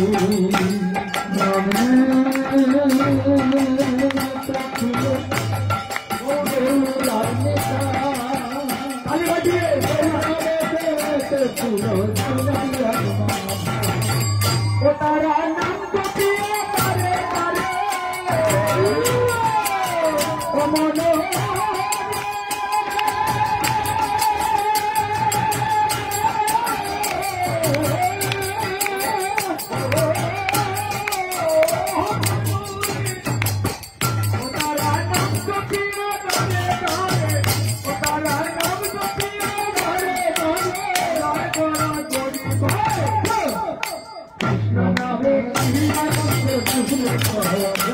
তারা নাম জপিয়ে তারে তারে মনে কৃষ্ণ নামে কি আনন্দ, ডুবলে জানা যায়।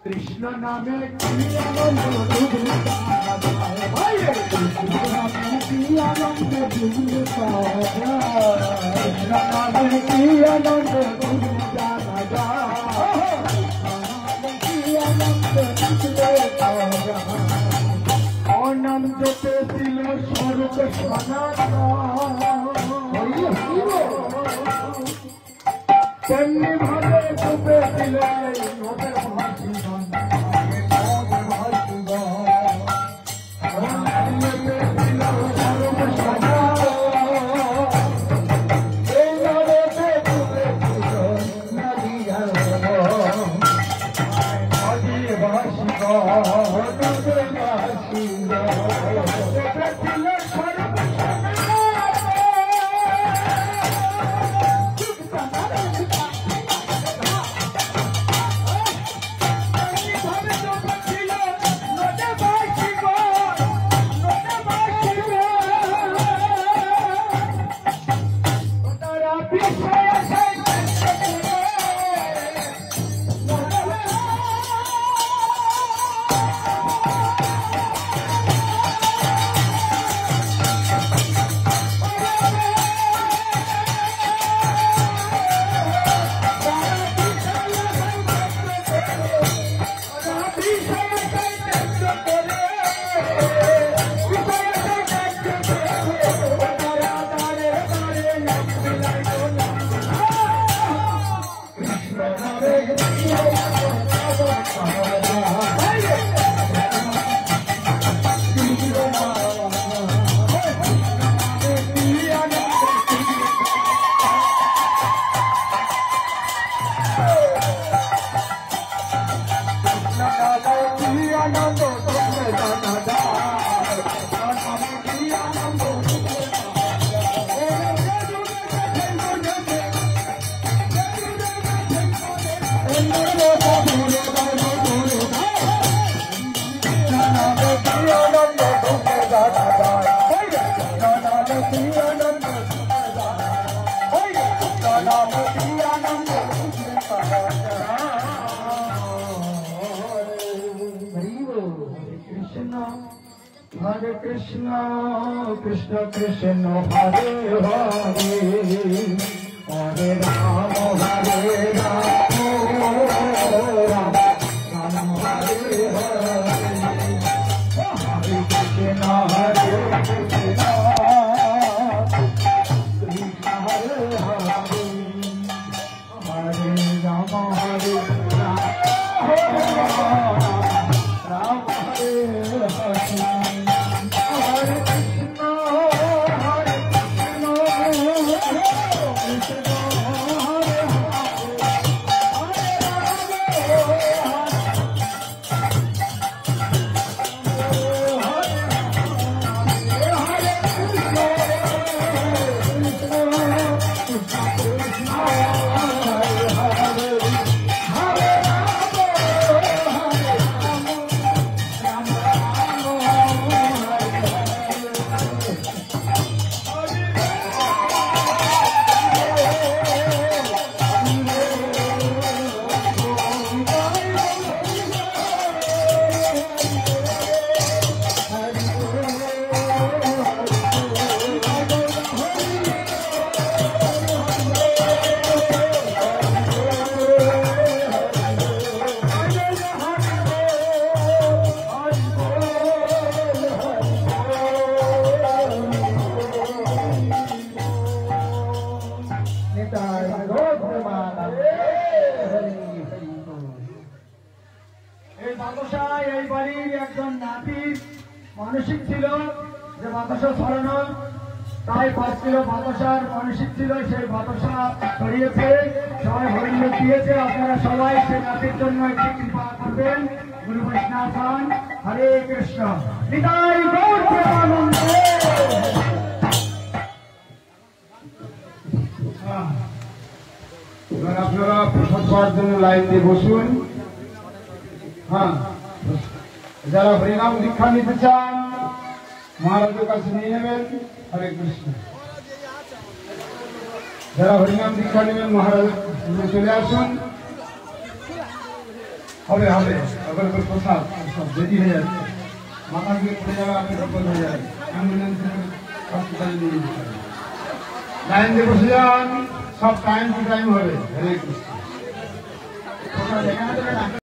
কৃষ্ণ নামে কি আনন্দ, ডুবলে পাওয়া যায়। কৃষ্ণ নামে কি আনন্দ, ডুবলে জানা যায়। কি আনন্দ, ডুবলে পাওয়া যায়। অনন্ত ছিল স্বরূপ সনাতন, তেমনি ভাবে ডুবেছিল নদের ভাসিগণ। স্বরূপ Hare Krishna, Krishna Krishna, Hare Hare, Hare Rama, Hare Rama, Rama Rama, Hare Hare, Hare Krishna, Hare Krishna, Krishna Hare Hare, Hare Rama, Hare Rama, Rama Hare Hare. এই বাড়ির একজন নাতি মানসিক ছিল যে বাতাসা ছড়ানো, তাই 5 কিলো বাতাসার মানসিক ছিল, সেই বাতাসা ছড়িয়েছে, সবাই হরিণ দিয়েছে। আপনারা সবাই সেই নাতির জন্য একটি কৃপা করবেন। গুরু বৈষ্ণব খান, হরে কৃষ্ণ, নিতাই গৌর প্রেমানন্দে। এবার আপনারা প্রসাদ পাওয়ার জন্য লাইন দিয়ে বসুন। হ্যাঁ, যারা হরিনাম দীক্ষা নিতে চান মহারাজের কাছে নিয়ে নেবেন। হরে কৃষ্ণ। যারা হরিনাম দীক্ষা নেবেন মহারাজের চলে আসুন। হবে হবে প্রসাদ সব রেডি হয়ে যাচ্ছে। মাথা দিয়ে পড়ে যাবে, আপনি সফল হয়ে যাবে। অ্যাম্বুলেন্সের হসপিটালে নিয়ে যেতে হবে। লাইন দিয়ে বসে যান, সব টাইম টু টাইম হবে। হরে কৃষ্ণ।